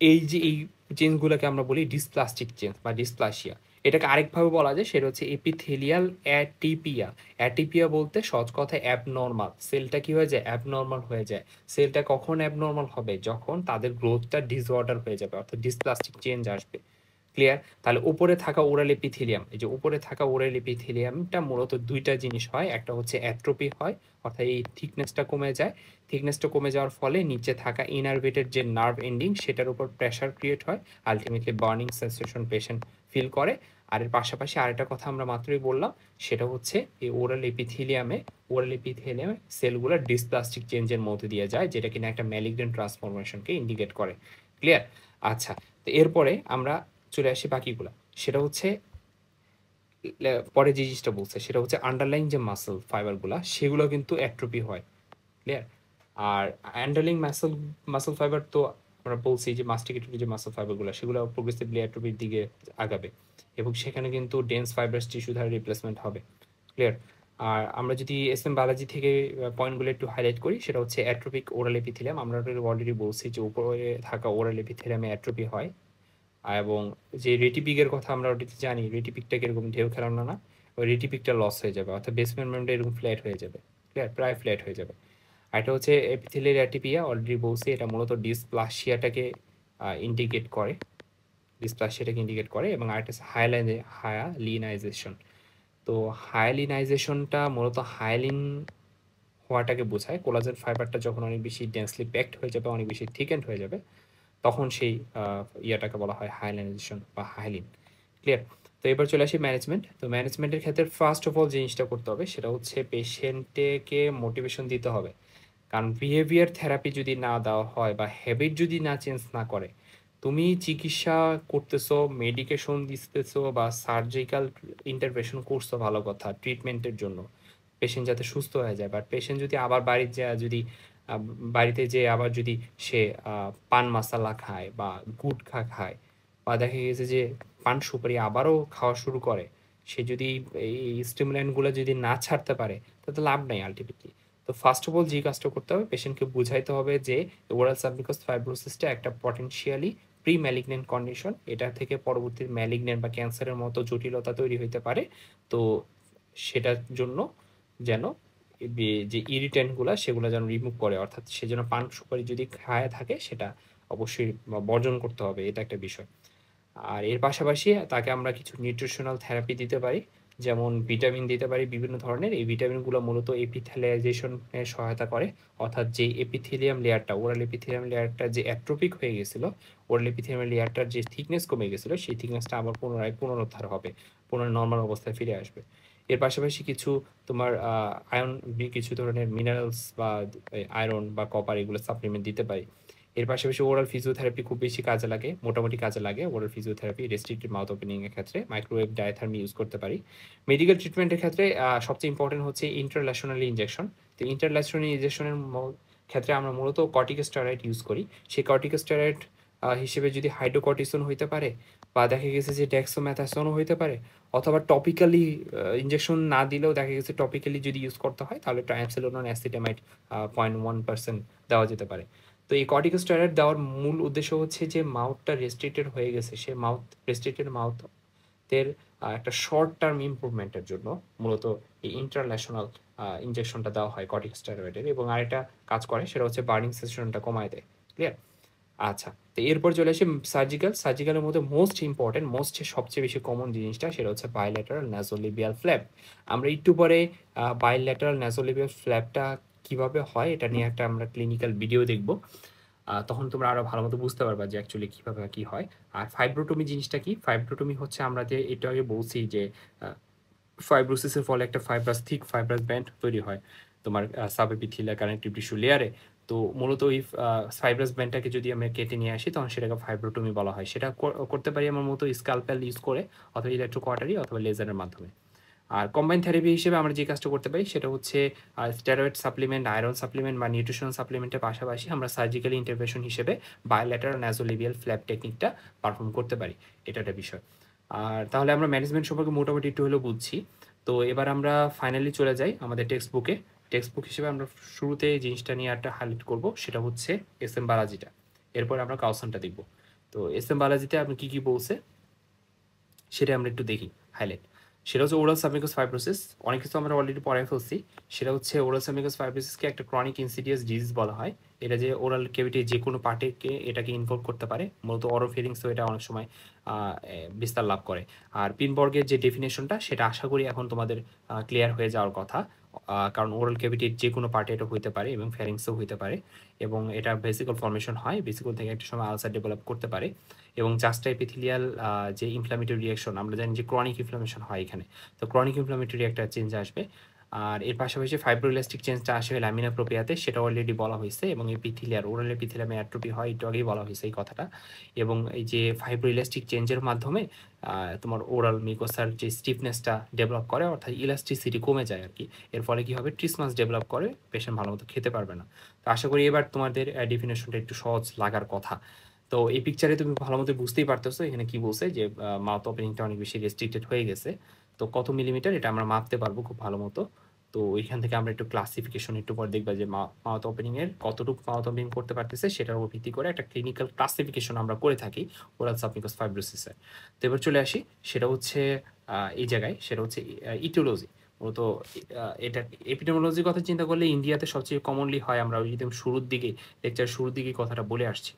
এই যে এই চেঞ্জগুলোকে আমরা বলি ডিসপ্লাস্টিক চেঞ্জ বা ডিসপ্লাসিয়া। এটাকে আরেকভাবে বলা যায়, সেটা হচ্ছে এপিথেলিয়াল অ্যাটিপিয়া। অ্যাটিপিয়া বলতে সহজ কথায় অ্যাবনর্মাল। সেলটা কি হয়ে যায়? অ্যাবনর্মাল হয়ে যায়। সেলটা কখন অ্যাবনর্মাল হবে? যখন তাদের গ্রোথটা ডিসঅর্ডার হয়ে যাবে, অর্থাৎ ডিসপ্লাস্টিক চেঞ্জ আসবে। ক্লিয়ার? তাহলে উপরে থাকা ওরাল এপিথেলিয়াম, এই যে উপরে থাকা ওরাল এপিথেলিয়ামটা মূলত দুইটা জিনিস হয়। একটা হচ্ছে অ্যাট্রোপি হয়, অর্থাৎ এই থিকনেসটা কমে যায়। থিকনেসটা কমে যাওয়ার ফলে নিচে থাকা ইনারভেটেড যে নার্ভ এন্ডিং সেটার উপর প্রেশার ক্রিয়েট হয়, ultimately burning sensation patient feel করে। আর এর পাশাপাশি আরেকটা কথা আমরা মাত্রই বললাম, সেটা হচ্ছে এই ওরাল এপিথেলিয়ামে সেলগুলো ডিসপ্লাস্টিক চেঞ্জের মধ্যে দিয়ে যায়, যেটা কিনা একটা ম্যালিগন্যান্ট ট্রান্সফরমেশনকে ইন্ডিকেট করে। ক্লিয়ার? আচ্ছা, তো এরপরে আমরা চলে আসি বাকিগুলা। সেটা হচ্ছে পরে যে জিনিসটা বলছে সেটা হচ্ছে আন্ডারলাইং যে মাসল ফাইবারগুলা সেগুলো কিন্তু অ্যাট্রোপি হয়। ক্লিয়ার? আর আন্ডারলাইং মাসল ফাইবার তো আমরা বলছি যে মাস্টিকেটরি যে মাসল ফাইবারগুলো সেগুলো প্রোগ্রেসিভলি অ্যাট্রোফির দিকে আগাবে এবং সেখানে কিন্তু ডেন্স ফাইবারস টিস্যু দ্বারা রিপ্লেসমেন্ট হবে। ক্লিয়ার? আর আমরা যদি এসএম বায়োলজি থেকে পয়েন্টগুলো একটু হাইলাইট করি, সেটা হচ্ছে অ্যাট্রোপিক ওরাল এপিথেলিয়াম। আমরা অলরেডি বলছি যে উপরে থাকা ওরাল এপিথেলিয়ামে অ্যাট্রোপি হয়। এবং যে রেটিপিকের কথা আমরা অলরেডি জানি, রেটিপিকটা কিরকম ঢেউ খেলানো না, ওই রেটিপিকটা লস হয়ে যাবে, অর্থাৎ বেসমেন্ট মেমব্রেনটা এরকম ফ্ল্যাট হয়ে যাবে। ক্লিয়ার? প্রায় ফ্ল্যাট হয়ে যাবে। আর এটা হচ্ছে এপিথেলিয়াল অ্যাটিপিয়া, অলরেডি বলছি এটা মূলত ডিসপ্লাসিয়াটাকে ইন্ডিকেট করে, ডিসপ্লাসিয়াটাকে ইন্ডিকেট করে। এবং আরেকটা হচ্ছে হায়ালিনাইজেশন। তো হায়ালিনাইজেশনটা মূলত হায়ালিন হওয়াটাকে বোঝায়। কোলাজেন ফাইবারটা যখন অনেক বেশি ডেন্সলি প্যাকড হয়ে যাবে, অনেক বেশি থিকেন্ড হয়ে যাবে, তখন সেই ইয়াটাকে বলা হয় হায়ালাইজেশন বা হায়ালিন। ক্লিয়ার? তো এবার চলে আসি ম্যানেজমেন্ট। তো ম্যানেজমেন্টের ক্ষেত্রে ফার্স্ট অফ অল যে জিনিসটা করতে হবে সেটা হচ্ছে পেশেন্টকে মোটিভেশন দিতে হবে। কারণ বিহেভিয়ার থেরাপি যদি না দেওয়া হয় বা হ্যাবিট যদি না চেঞ্জ না করে, তুমি চিকিৎসা করতেছো, মেডিকেশন দিতেছো বা সার্জিক্যাল ইন্টারভেনশন করছো, ভালো কথা, ট্রিটমেন্টের জন্য পেশেন্ট যাতে সুস্থ হয়ে যায়। বাট পেশেন্ট যদি আবার আহ, বাড়িতে যে আবার যদি সে পান মশালা খায় বা গুটখা খায় বা দেখা গেছে যে পান সুপারি আবারও খাওয়া শুরু করে, সে যদি এই স্টিমুল্যান্টগুলো যদি না ছাড়তে পারে, তাতে লাভ নাই আলটিমেটলি। তো ফার্স্ট অফ অল যে কাজটা করতে হবে, পেশেন্টকে বুঝাইতে হবে যে ওরাল সাবমিউকাস ফাইব্রোসিসটা একটা পটেনশিয়ালি প্রি ম্যালিগনেন্ট কন্ডিশন, এটা থেকে পরবর্তী ম্যালিগনেন্ট বা ক্যান্সারের মতো জটিলতা তৈরি হইতে পারে। তো সেটার জন্য যেন যে ইরিটেন্টগুলো সেগুলো যেন রিমুভ করে, অর্থাৎ সে যেন পান সুপারি যদি খায় থাকে সেটা অবশ্যই বর্জন করতে হবে, এটা একটা বিষয়। আর এর পাশাপাশি তাকে আমরা কিছু নিউট্রিশনাল থেরাপি দিতে পারি, যেমন ভিটামিন দিতে পারি বিভিন্ন ধরনের। এই ভিটামিনগুলো মূলত এপিথেলিয়াইজেশনে সহায়তা করে, অর্থাৎ যে এপিথেলিয়াম লেয়ারটা, ওরাল এপিথেলিয়াম লেয়ারটা যে অ্যাট্রোপিক হয়ে গেছিল, ওরাল এপিথেলিয়াম লেয়ারটার যে থিকনেস কমে গেছিল, সেই থিকনেসটা আবার পুনরায় পুনরুদ্ধার হবে, পুনরায় নর্মাল অবস্থায় ফিরে আসবে। এর পাশাপাশি কিছু তোমার আয়রন, কিছু ধরনের মিনারেলস বা আয়রন বা কপার এগুলো সাপ্লিমেন্ট দিতে পারি। এর পাশাপাশি ওরাল ফিজিওথেরাপি খুব বেশি কাজে লাগে, মোটামুটি কাজে লাগে oral physiotherapy. Restricted mouth opening এর ক্ষেত্রে মাইক্রোওয়েভ ডায়াথার্মি ইউজ করতে পারি। মেডিকেল ট্রিটমেন্টের ক্ষেত্রে সবচেয়ে ইম্পর্টেন্ট হচ্ছে ইন্টারল্যাশনালি ইনজেকশন। তো ইন্টারল্যাশনালি ইনজেকশনের ক্ষেত্রে আমরা মূলত কর্টিকোস্টেরয়েড ইউজ করি। সেই কর্টিকোস্টেরয়েড হিসেবে যদি হাইড্রোকর্টিসন হইতে পারে, বা দেখা গেছে যে ডেক্সোম্যাথাসনও হইতে পারে, অথবা টপিক্যালি ইনজেকশন না দিলেও দেখা গেছে টপিক্যালি যদি ইউজ করতে হয়, তাহলে ট্রায়ামসিলোনন অ্যাসিটামাইড 0.1% দেওয়া যেতে পারে। তো এই কর্টিকোস্টেরয়েড দেওয়ার মূল উদ্দেশ্য হচ্ছে যে মাউথটা রেস্ট্রিক্টেড হয়ে গেছে, সে রেস্ট্রিক্টেড মাউথের একটা শর্ট টার্ম ইমপ্রুভমেন্টের জন্য মূলত এই ইন্টারন্যাশনাল ইনজেকশনটা দেওয়া হয় কর্টিকোস্টেরয়েডের। এবং আরেকটা কাজ করে সেটা হচ্ছে বার্নিং সেশনটা কমায় দেয়। ক্লিয়ার? আচ্ছা, তো এরপর চলে আসি সার্জিক্যালের মধ্যে মোস্ট ইম্পর্টেন্ট, সবচেয়ে বেশি কমন জিনিসটা সেটা হচ্ছে বায়োল্যাটারাল ন্যাসোলিবিয়াল ফ্ল্যাপ। আমরা একটু পরে বায়োল্যাটারাল ন্যাসোলিবিয়াল ফ্ল্যাপটা কিভাবে হয় এটা নিয়ে একটা আমরা ক্লিনিক্যাল ভিডিও দেখব। তখন তোমরা আরো ভালো মতো বুঝতে পারবা যে অ্যাকচুয়ালি কিভাবে কি হয়। আর ফাইব্রোটমি জিনিসটা কি? ফাইব্রোটমি হচ্ছে আমরা যে একটু আগে বলছি যে ফাইব্রোসিসের ফলে একটা থিক ফাইব্রাস ব্যান্ড তৈরি হয় তোমার সাবএপিথেলিয়াল কানেক্টিভ টিস্যু লেয়ারে। তো মূলত ওই ফাইব্রাস ব্যান্ডটাকে যদি আমরা কেটে নিয়ে আসি, তখন সেটাকে ফাইব্রোটমি বলা হয়। সেটা করতে পারি আমার মতো স্ক্যালপেল ইউজ করে, অথবা ইলেকট্রোকটারি অথবা লেজারের মাধ্যমে। আর কম্বাইন থেরাপি হিসেবে আমরা যে কাজটা করতে পারি সেটা হচ্ছে স্টেরয়েড সাপ্লিমেন্ট, আয়রন সাপ্লিমেন্ট বা নিউট্রিশন সাপ্লিমেন্টের পাশাপাশি আমরা সার্জিক্যালি ইন্টারভেনশন হিসেবে বায়োল্যাটারাল ন্যাসোলিবিয়াল ফ্ল্যাপ টেকনিকটা পারফর্ম করতে পারি। এটা একটা বিষয়। আর তাহলে আমরা ম্যানেজমেন্ট সম্পর্কে মোটামুটি একটু হলেও বুঝছি। তো এবার আমরা ফাইনালি চলে যাই আমাদের টেক্সট বুকে। টেক্সট বুক হিসেবে আমরা শুরুতে এই জিনিসটা নিয়ে একটা হাইলাইট করব, সেটা হচ্ছে এস এম বালাজিটা। এরপর আমরা কাউসানটা দেখব। তো এস এম বালাজিতে আপনি কি কি বলছে সেটা আমরা একটু দেখি হাইলাইট। সেটা হচ্ছে ওরাল সাবমিউকাস ফাইব্রোসিস। অনেক কিছু আমরা অলরেডি পড়ায় ফেলছি। সেটা হচ্ছে ওরাল সাবমিউকাস ফাইব্রোসিসকে একটা ক্রনিক ইনসিডিয়াস ডিজিজ বলা হয়। এটা যে ওরাল ক্যাভিটির যে কোনো পার্টকে এটাকে ইনভলভ করতে পারে, মূলত অরোফেরিংসও এটা অনেক সময় বিস্তার লাভ করে। আর পিনবর্গের যে ডেফিনেশনটা সেটা আশা করি এখন তোমাদের ক্লিয়ার হয়ে যাওয়ার কথা। কারণ ওরাল ক্যাভিটির যে কোনো পার্টে এটা হইতে পারে এবং ফ্যারিংসও হইতে পারে, এবং এটা ভেসিকল ফর্মেশন হয়, ভেসিকল থেকে একটা সময় আলসার ডেভেলপ করতে পারে। এবং জাস্টা এপিথেলিয়াল যে ইনফ্ল্যামেটরি রিয়াকশন, আমরা জানি যে ক্রনিক ইনফ্লামেশন হয় এখানে, তো ক্রনিক ইনফ্ল্যামেটরি একটা চেঞ্জ আসবে। আর এর পাশাপাশি ফাইব্রোইলাস্টিক চেঞ্জটা আসে ল্যামিনা প্রোপ্রিয়াতে, সেটা অলরেডি বলা হয়েছে। এবং এপিথেলিয়ার ওরাল এপিথেলিয়ামে অ্যাট্রোফি হয়, একটু আগেই বলা হয়েছে এই কথাটা। এবং এই যে ফাইব্রোইলাস্টিক চেঞ্জের মাধ্যমে তোমার ওরাল মিউকোসার যে স্টিফনেসটা ডেভেলপ করে, অর্থাৎ ইলাস্টিসিটি কমে যায় আর কি। এর ফলে কি হবে, ট্রিসমাস ডেভেলপ করে, পেশেন্ট ভালো মতো খেতে পারবে না। তো আশা করি এবার তোমাদের ডেফিনেশনটা একটু সহজ লাগার কথা। তো এই পিকচারে তুমি ভালো মতো বুঝতেই পারতেছো এখানে কি বলছে, যে মাউথ ওপেনিংটা অনেক বেশি রেস্ট্রিক্টেড হয়ে গেছে। তো কত মিলিমিটার এটা আমরা মাপতে পারবো খুব ভালো মতো। তো এখান থেকে আমরা একটু ক্লাসিফিকেশন একটু পর দেখবা যে মাউথ ওপেনিং এর কতটুকু মাউথ ওপেনিং করতে পারতেছে, সেটার উপর ভিত্তি করে একটা ক্লিনিক্যাল ক্লাসিফিকেশন আমরা করে থাকি ওরাল সাবমিউকাস ফাইব্রোসিসের। তো এবার চলে আসি, সেটা হচ্ছে এই জায়গায়, সেটা হচ্ছে ইটিওলজি। মূলত এটা এপিডেমিওলজির কথা চিন্তা করলে ইন্ডিয়াতে সবচেয়ে কমনলি হয়, আমরা ওই যদি শুরুর দিকে লেকচার শুরুর দিকে কথাটা বলে আসছি।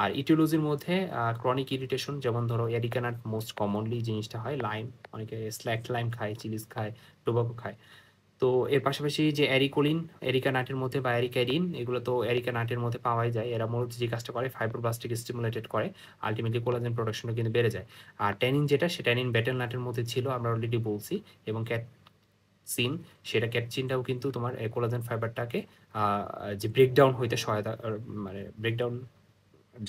আর ইটিওলজির মধ্যে ক্রনিক ইরিটেশন, যেমন ধরো এরিকানাট মোস্ট কমনলি জিনিসটা হয়, লাইম, অনেকে স্ল্যাক লাইম খায়, চিলিস খায়, টোবাকো খায়। তো এর পাশাপাশি যে অ্যারিকোলিন, এরিকা নাটের মধ্যে বা অ্যারিকাইডিন, এগুলো তো এরিকা নাটের মধ্যে পাওয়াই যায়। এরা মূলত যে কাজটা করে ফাইব্রোব্লাস্টিক স্টিমুলেটেড করে, আলটিমেটলি কোলাজেন প্রোডাকশনটা কিন্তু বেড়ে যায়। আর ট্যানিন যেটা, সে ট্যানিন বেটেল নাটের মধ্যে ছিল, আমরা অলরেডি বলছি। এবং ক্যাটসিন, সেটা ক্যাটসিনটাও কিন্তু তোমার কোলাজেন ফাইবারটাকে যে ব্রেকডাউন হইতে সহায়তা, মানে ব্রেকডাউন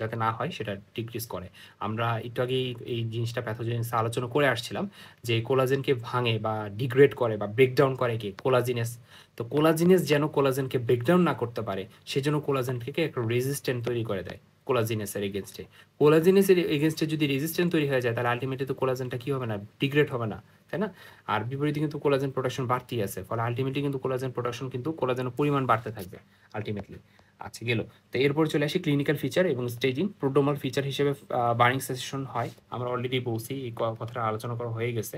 যাতে না হয় সেটা ডিক্রিজ করে। আমরা একটু আগেই এই জিনিসটা প্যাথোজেনেসে আলোচনা করে আসছিলাম, যে কোলাজেনকে ভাঙে বা ডিগ্রেড করে বা ব্রেকডাউন করে কি কোলাজিনেস। তো কোলাজিনেস যেন কোলাজেনকে ব্রেকডাউন না করতে পারে, সেজন্য কোলাজেন থেকে একটা রেজিস্ট্যান্ট তৈরি করে দেয় কোলাজিনেসের এগেনস্টে। কোলাজিনেসের এগেনস্টে যদি রেজিস্ট্যান্ট তৈরি হয়ে যায়, তাহলে আলটিমেটলি তো কোলাজেনটা কি হবে না, ডিগ্রেড হবে না, তাই না? আর বিপরীতে কিন্তু কোলাজেন প্রোডাকশন বাড়তেই আছে, ফলে আলটিমেটলি কিন্তু কোলাজেন প্রোডাকশন কিন্তু কোলাজেনের পরিমাণ বাড়তে থাকবে আলটিমেটলি। আচ্ছা, গেল। তো এরপর চলে আসি ক্লিনিক্যাল ফিচার এবং স্টেজিং। প্রোড্রোমাল ফিচার হিসেবে বার্নিং সেশন হয়, আমরা অলরেডি বলছি, এই কথাটা আলোচনা করা হয়ে গেছে।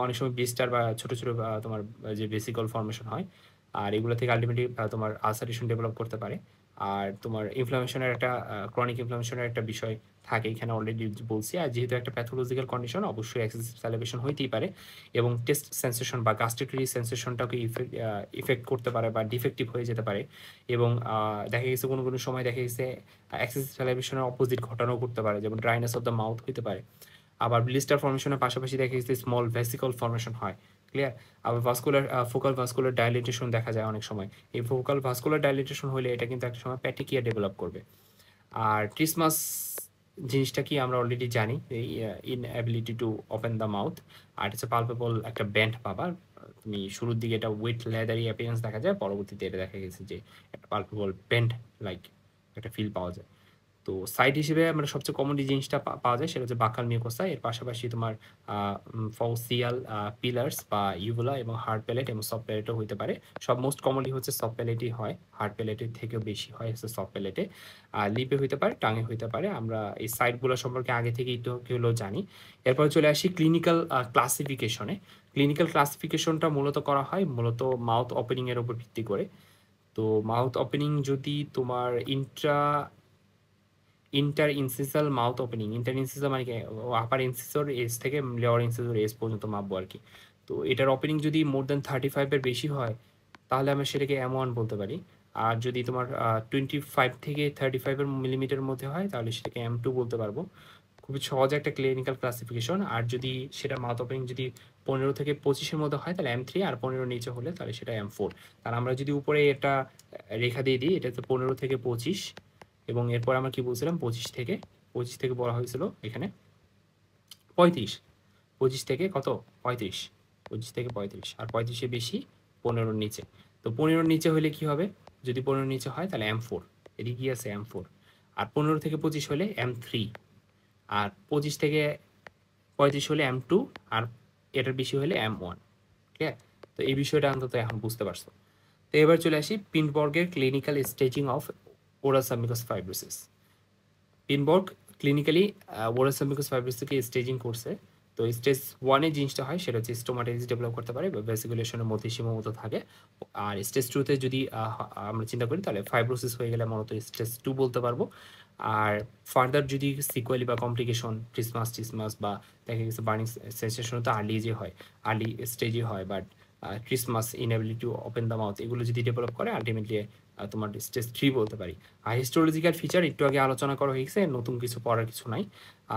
অনেক সময় ব্লিস্টার বা ছোটো ছোটো তোমার যে বেসিকল ফর্মেশন হয়, আর এগুলো থেকে আলটিমেটলি তোমার আলসারেশন ডেভেলপ করতে পারে। আর তোমার ইনফ্লামেশনের একটা ক্রনিক ইনফ্লামেশনের একটা বিষয় থাকে এখানে, অলরেডি বলছি। আর যেহেতু একটা প্যাথোলজিক্যাল কন্ডিশন, অবশ্যই এক্সেসিভ স্যালিভেশন হইতেই পারে। এবং টেস্ট সেন্সেশন বা গাস্ট্রিটারি সেন্সেশনটাকে ইফেক্ট করতে পারে বা ডিফেক্টিভ হয়ে যেতে পারে। এবং দেখা গেছে কোনো কোনো সময় দেখা গেছে এক্সেসিভ স্যালিভেশনের অপোজিট ঘটনাও করতে পারে, যেমন ড্রাইনেস অফ দ্য মাউথ হইতে পারে। আবার ব্লিস্টার ফর্মেশনের পাশাপাশি দেখা গেছে স্মল ভেসিকল ফর্মেশন হয়, ক্লিয়ার। আবার ভাস্কুলার ফোকাল ভাস্কুলার ডাইলিটেশন দেখা যায় অনেক সময়। এই ফোকাল ভাস্কুলার ডাইলিটেশন হলে এটা কিন্তু একটা সময় প্যাটিকিয়া ডেভেলপ করবে। আর ট্রিসমাস জিনিসটা কি আমরা অলরেডি জানি, এই inability to open the mouth. আর হচ্ছে পালপেবল একটা ব্যান্ড পাবা তুমি শুরুর দিকে, এটা ওয়েট লেদারি অ্যাপিয়ারেন্স দেখা যায়, পরবর্তীতে এটা দেখা গেছে যে একটা পালপেবল ব্যান্ড লাইক একটা ফিল পাওয়া যায়। তো সাইড হিসেবে আমরা সবচেয়ে কমনলি জিনিসটা পাওয়া যায়, সেটা হচ্ছে বাকাল মিউকোসা। এর পাশাপাশি তোমার ফৌসিয়াল পিলার্স বা ইউভুলা এবং হার্ড প্যালেট এবং সফট প্যালেটও হতে পারে। সব মোস্ট কমনলি হচ্ছে সফট প্যালেটই হয়, হার্ড প্যালেটের থেকেও বেশি হয় হচ্ছে সফট প্যালেটে। আর লিপে হইতে পারে, টাঙে হইতে পারে। আমরা এই সাইডগুলো সম্পর্কে আগে থেকেই তো হলেও জানি। এরপর চলে আসি ক্লিনিক্যাল ক্লাসিফিকেশনে। ক্লিনিক্যাল ক্লাসিফিকেশনটা মূলত করা হয় মূলত মাউথ ওপেনিংয়ের উপর ভিত্তি করে। তো মাউথ ওপেনিং যদি তোমার ইন্টার ইনসিসাল মাউথ ওপেনিং, ইন্টার ইনসিসাল মানে কি, আপার ইনসিসর এজ থেকে লোয়ার ইনসিসর এজ পর্যন্ত মাপবো আর কি। তো এটার ওপেনিং যদি মোর দ্যান 35-এর বেশি হয়, তাহলে আমরা সেটাকে M1 বলতে পারি। আর যদি তোমার 25 থেকে 35 মিলিমিটার মধ্যে হয়, তাহলে সেটাকে M2 বলতে পারবো। খুবই সহজ একটা ক্লিনিক্যাল ক্লাসিফিকেশন। আর যদি সেটা মাউথ ওপেনিং যদি 15 থেকে 25-এর মধ্যে হয়, তাহলে M3, আর 15 নিচে হলে তাহলে সেটা M4। আর আমরা যদি উপরে এটা রেখা দিয়ে দিই, এটা তো 15 থেকে 25, এবং এরপর আমরা কি বলছিলাম, 25 থেকে বলা হয়েছিল এখানে 35। 25 থেকে কত, 35। 25 থেকে 35, আর 35-এর বেশি 15-র নিচে। তো 15-র নিচে হলে কি হবে, যদি 15-র নিচে হয় তাহলে M4, এদিকে কি আছে M4। আর 15 থেকে 25 হলে M3। আর 25 থেকে 35 হলে M2, আর এটার বেশি হলে M1। ঠিক আছে? তো এই বিষয়টা অন্তত এখন বুঝতে পারছো। তো এবার চলে আসি পিনবর্গের clinical staging of oral submucous fibrosis. Pindborg clinically oral submucous ফাইব্রোসিসকে স্টেজিং করছে। তো স্টেজ 1-এ জিনিসটা হয় সেটা হচ্ছে স্টোমাটাইটিস ডেভেলপ করতে পারে বা ভেসিকুলেশনের মধ্যে সীমাবদ্ধ থাকে। আর স্টেজ 2-তে যদি আমরা চিন্তা করি, তাহলে ফাইব্রোসিস হয়ে গেলে মূলত স্টেজ 2 বলতে পারবো। আর ফার্দার যদি সিকুয়েলি বা কমপ্লিকেশন, ট্রিসমাস বা দেখা গেছে বার্নিং সেন্সেশন তো আর্লি স্টেজে হয়, but trismus, inability to open the mouth, এগুলো যদি ডেভেলপ করে, আলটিমেটলি তোমার স্টেজ 3 বলতে পারি। আর হিস্টোলজিক্যাল ফিচার একটু আগে আলোচনা করা হয়েছে, নতুন কিছু পড়ার কিছু নাই।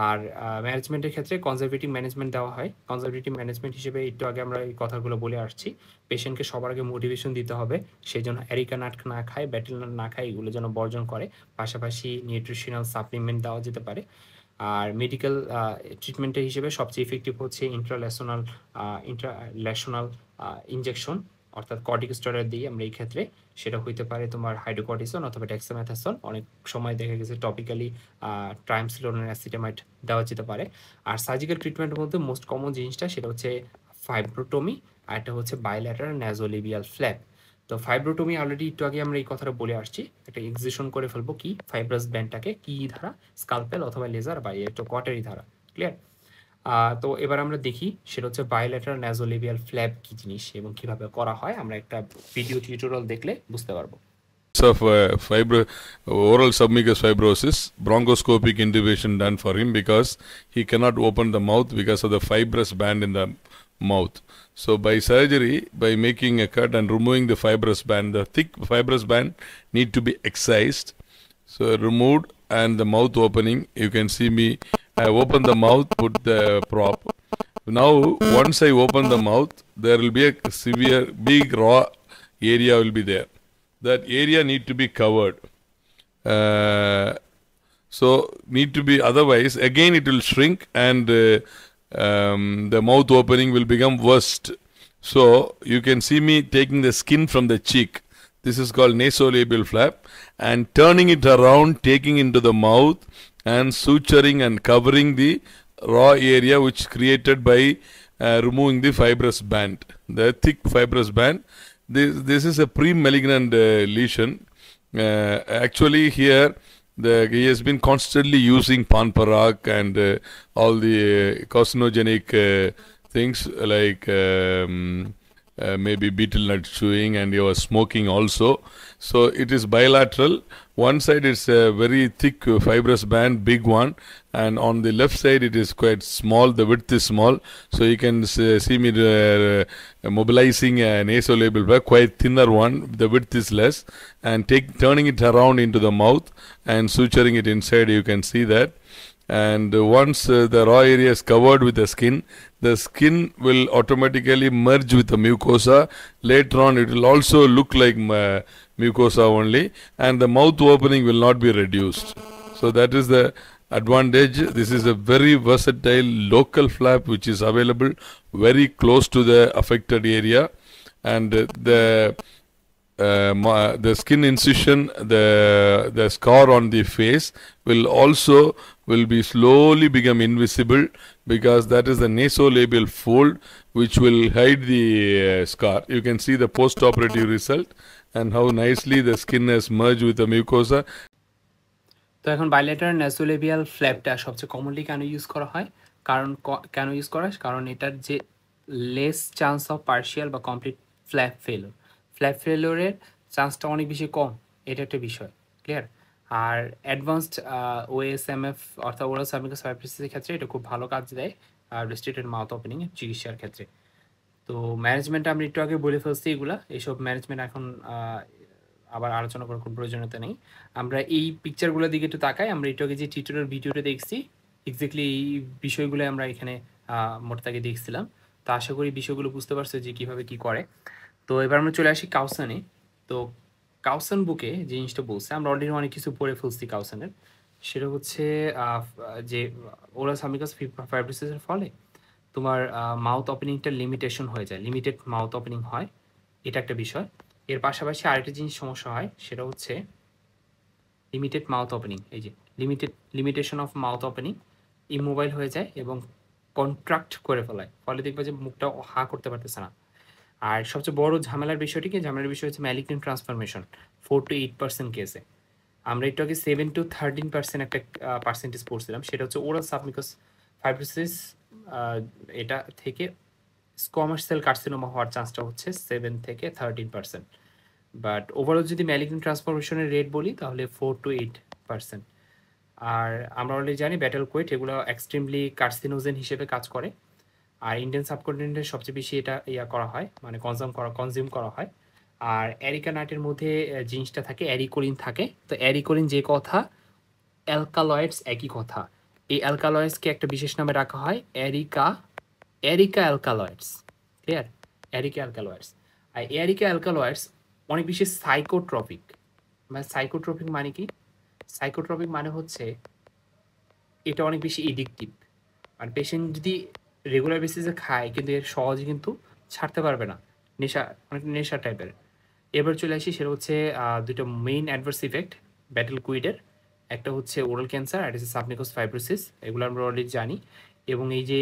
আর ম্যানেজমেন্টের ক্ষেত্রে কনজারভেটিভ ম্যানেজমেন্ট দেওয়া হয়। কনজারভেটিভ ম্যানেজমেন্ট হিসেবে একটু আগে আমরা এই কথাগুলো বলে আসছি। পেশেন্টকে সবার আগে মোটিভেশন দিতে হবে, সেই জন্য এরিকা নাট না খায়, ব্যাটেল নাট না খায়, এগুলো যেন বর্জন করে। পাশাপাশি নিউট্রিশনাল সাপ্লিমেন্ট দেওয়া যেতে পারে। আর মেডিকেল ট্রিটমেন্টের হিসেবে সবচেয়ে ইফেক্টিভ হচ্ছে ইন্ট্রালেশনাল ইনজেকশন, অর্থাৎ কর্টিকোস্টেরয়েড দিই আমরা এই ক্ষেত্রে। সেটা হইতে পারে তোমার হাইড্রোকর্টিসন অথবা ডেক্সামেথাসন। অনেক সময় দেখা গেছে টপিক্যালি ট্রাইমসিনোন অ্যাসিটামাইড দেওয়া যেতে পারে। আর সার্জিক্যাল ট্রিটমেন্টের মধ্যে মোস্ট কমন জিনিসটা সেটা হচ্ছে ফাইব্রোটমি, আর এটা হচ্ছে বাইল্যাটারাল ন্যাজোলেবিয়াল ফ্ল্যাপ। তো ফাইব্রোটমি অলরেডি একটু আগে আমরা এই কথাটা বলে আসছি, একটা এক্সিশন করে ফেলবো কি ফাইব্রাস ব্যান্ডটাকে, কি ধারা, স্কালপেল অথবা লেজার বা একটা কোয়াটারি ধারা। ক্লিয়ার? তো এবার আমরা দেখি সেটা হচ্ছে বায়োল্যাটারাল ন্যাজোলেবিয়াল ফ্ল্যাপ কি জিনিস এবং কিভাবে করা হয়, আমরা একটা ভিডিও টিউটোরিয়াল দেখলে বুঝতে পারবো। of oral submucous fibrosis, bronchoscopic intubation done for him because he cannot open the mouth because of the fibrous band in the mouth. So by surgery, by making a cut and removing the fibrous band, the thick fibrous band need to be excised. So removed, and the mouth opening, you can see me, I open the mouth, put the prop. Now once I open the mouth, there will be a severe big raw area will be there. That area need to be covered. So need to be, otherwise again it will shrink and the mouth opening will become worst. So you can see me taking the skin from the cheek. This is called nasolabial flap, and turning it around, taking into the mouth and suturing and covering the raw area which created by removing the fibrous band, the thick fibrous band. This is a pre-malignant lesion. Actually here he has been constantly using Panparak and all the carcinogenic things like maybe betel nut chewing, and he was smoking also. So it is bilateral. One side is a very thick fibrous band, big one, and on the left side it is quite small, the width is small. So you can see me mobilizing a nasolabial flap, quite thinner one, the width is less, and turning it around into the mouth and suturing it inside. You can see that. And once the raw area is covered with the skin will automatically merge with the mucosa. Later on it will also look like mucosa only, and the mouth opening will not be reduced. So that is the advantage. This is a very versatile local flap which is available very close to the affected area, and the skin incision, the scar on the face will be slowly become invisible, because that is the nasolabial fold which will hide the scar. You can see the post-operative result and how nicely the skin has merged with the mucosa. তো এখন bilateral ন্যাজোলেবিয়াল ফ্ল্যাপটা সবচেয়ে commonly কেন use করা হয়, কারণ এটার যে less chance of partial বা কমপ্লিট ফ্ল্যাপ ফেলোরের চান্সটা অনেক বেশি কম, এটা একটা বিষয়। ক্লিয়ার? আর অ্যাডভান্সড ওএসএমএফ অর্থাৎ ওরাল সাবমিউকাস ফাইব্রোসিসের ক্ষেত্রে এটা খুব ভালো কাজ দেয় রেস্ট্রিক্টেড মাউথ ওপেনিং চিকিৎসার ক্ষেত্রে। তো ম্যানেজমেন্ট আমরা একটু আগে বলে ফেলছি, এইসব ম্যানেজমেন্ট এখন আবার আলোচনা করার কোনো প্রয়োজনীয়তা নেই। আমরা এই পিকচারগুলোর দিকে একটু তাকাই। আমরা একটু আগে যে টিউটোরিয়াল ভিডিওটা দেখছি, এক্স্যাক্টলি এই বিষয়গুলো আমরা এখানে মোট আগে দেখছিলাম। তো আশা করি বিষয়গুলো বুঝতে পারছো যে কীভাবে কী করে। তো এবার আমরা চলে আসি কাউসানে। তো কাউসান বুকে যে জিনিসটা বলছে, আমরা অলরেডি অনেক কিছু পড়ে ফেলছি কাউসানের। সেটা হচ্ছে যে ওরাল সাবমিউকাস ফাইব্রোসিসের ফলে তোমার মাউথ ওপেনিংটা লিমিটেশন হয়ে যায়, লিমিটেড মাউথ ওপেনিং হয়, এটা একটা বিষয়। এর পাশাপাশি আরেকটা জিনিস সমস্যা হয়, সেটা হচ্ছে লিমিটেড মাউথ ওপেনিং। এই যে limitation of mouth opening, immobile হয়ে যায় এবং কন্ট্রাক্ট করে ফেলায়, ফলে দেখবে যে মুখটা হা করতে পারতেছে না। আর সবচেয়ে বড় ঝামেলার বিষয়টি কি, ঝামেলার বিষয় হচ্ছে ম্যালিগন্যান্ট ট্রান্সফরমেশন 4 to 8% কেসে। আমরা একটু আগে 7 to 13% একটা পার্সেন্টেজ পড়ছিলাম, সেটা হচ্ছে ওরাল সাবমিউকাস ফাইব্রোসিস। এটা থেকে স্কোয়ামাস সেল কার্সিনোমা হওয়ার চান্সটা হচ্ছে 7 থেকে 13%। বাট ওভারঅল যদি ম্যালিগন্যান্ট ট্রান্সফরমেশনের রেট বলি তাহলে 4 to 8%। আর আমরা অলরেডি জানি ব্যাটেল কোয়েট এগুলো এক্সট্রিমলি কার্সিনোজেন হিসেবে কাজ করে। আর ইন্ডিয়ান সাবকন্টিনেন্টে সবচেয়ে বেশি এটা করা হয়, মানে কনজিউম করা হয়। আর এরিকা নাটের মধ্যে জিনিসটা থাকে অ্যারিকোলিন থাকে। তো অ্যারিকোলিন যে কথা, অ্যালকালয়েডস একই কথা। এই অ্যালকালয়েডসকে একটা বিশেষ নামে রাখা হয় areca alkaloids. Clear? Areca alkaloids. আর এরিকা অ্যালকালয়েডস অনেক বেশি সাইকোট্রপিক। মানে সাইকোট্রপিক মানে কি? সাইকোট্রপিক মানে হচ্ছে এটা অনেক বেশি এডিকটিভ। আর পেশেন্ট যদি রেগুলার বেসিসে খায় কিন্তু এর সহজে কিন্তু ছাড়তে পারবে না। নেশা, অনেক নেশা টাইপের। এবার চলে আসি, সেটা হচ্ছে দুটো মেইন অ্যাডভার্স ইফেক্ট ব্যাটেল কুইডের। একটা হচ্ছে ওরাল ক্যান্সার, আর হচ্ছে সাবমিউকাস ফাইব্রোসিস। এগুলো আমরা অলরেডি জানি। এবং এই যে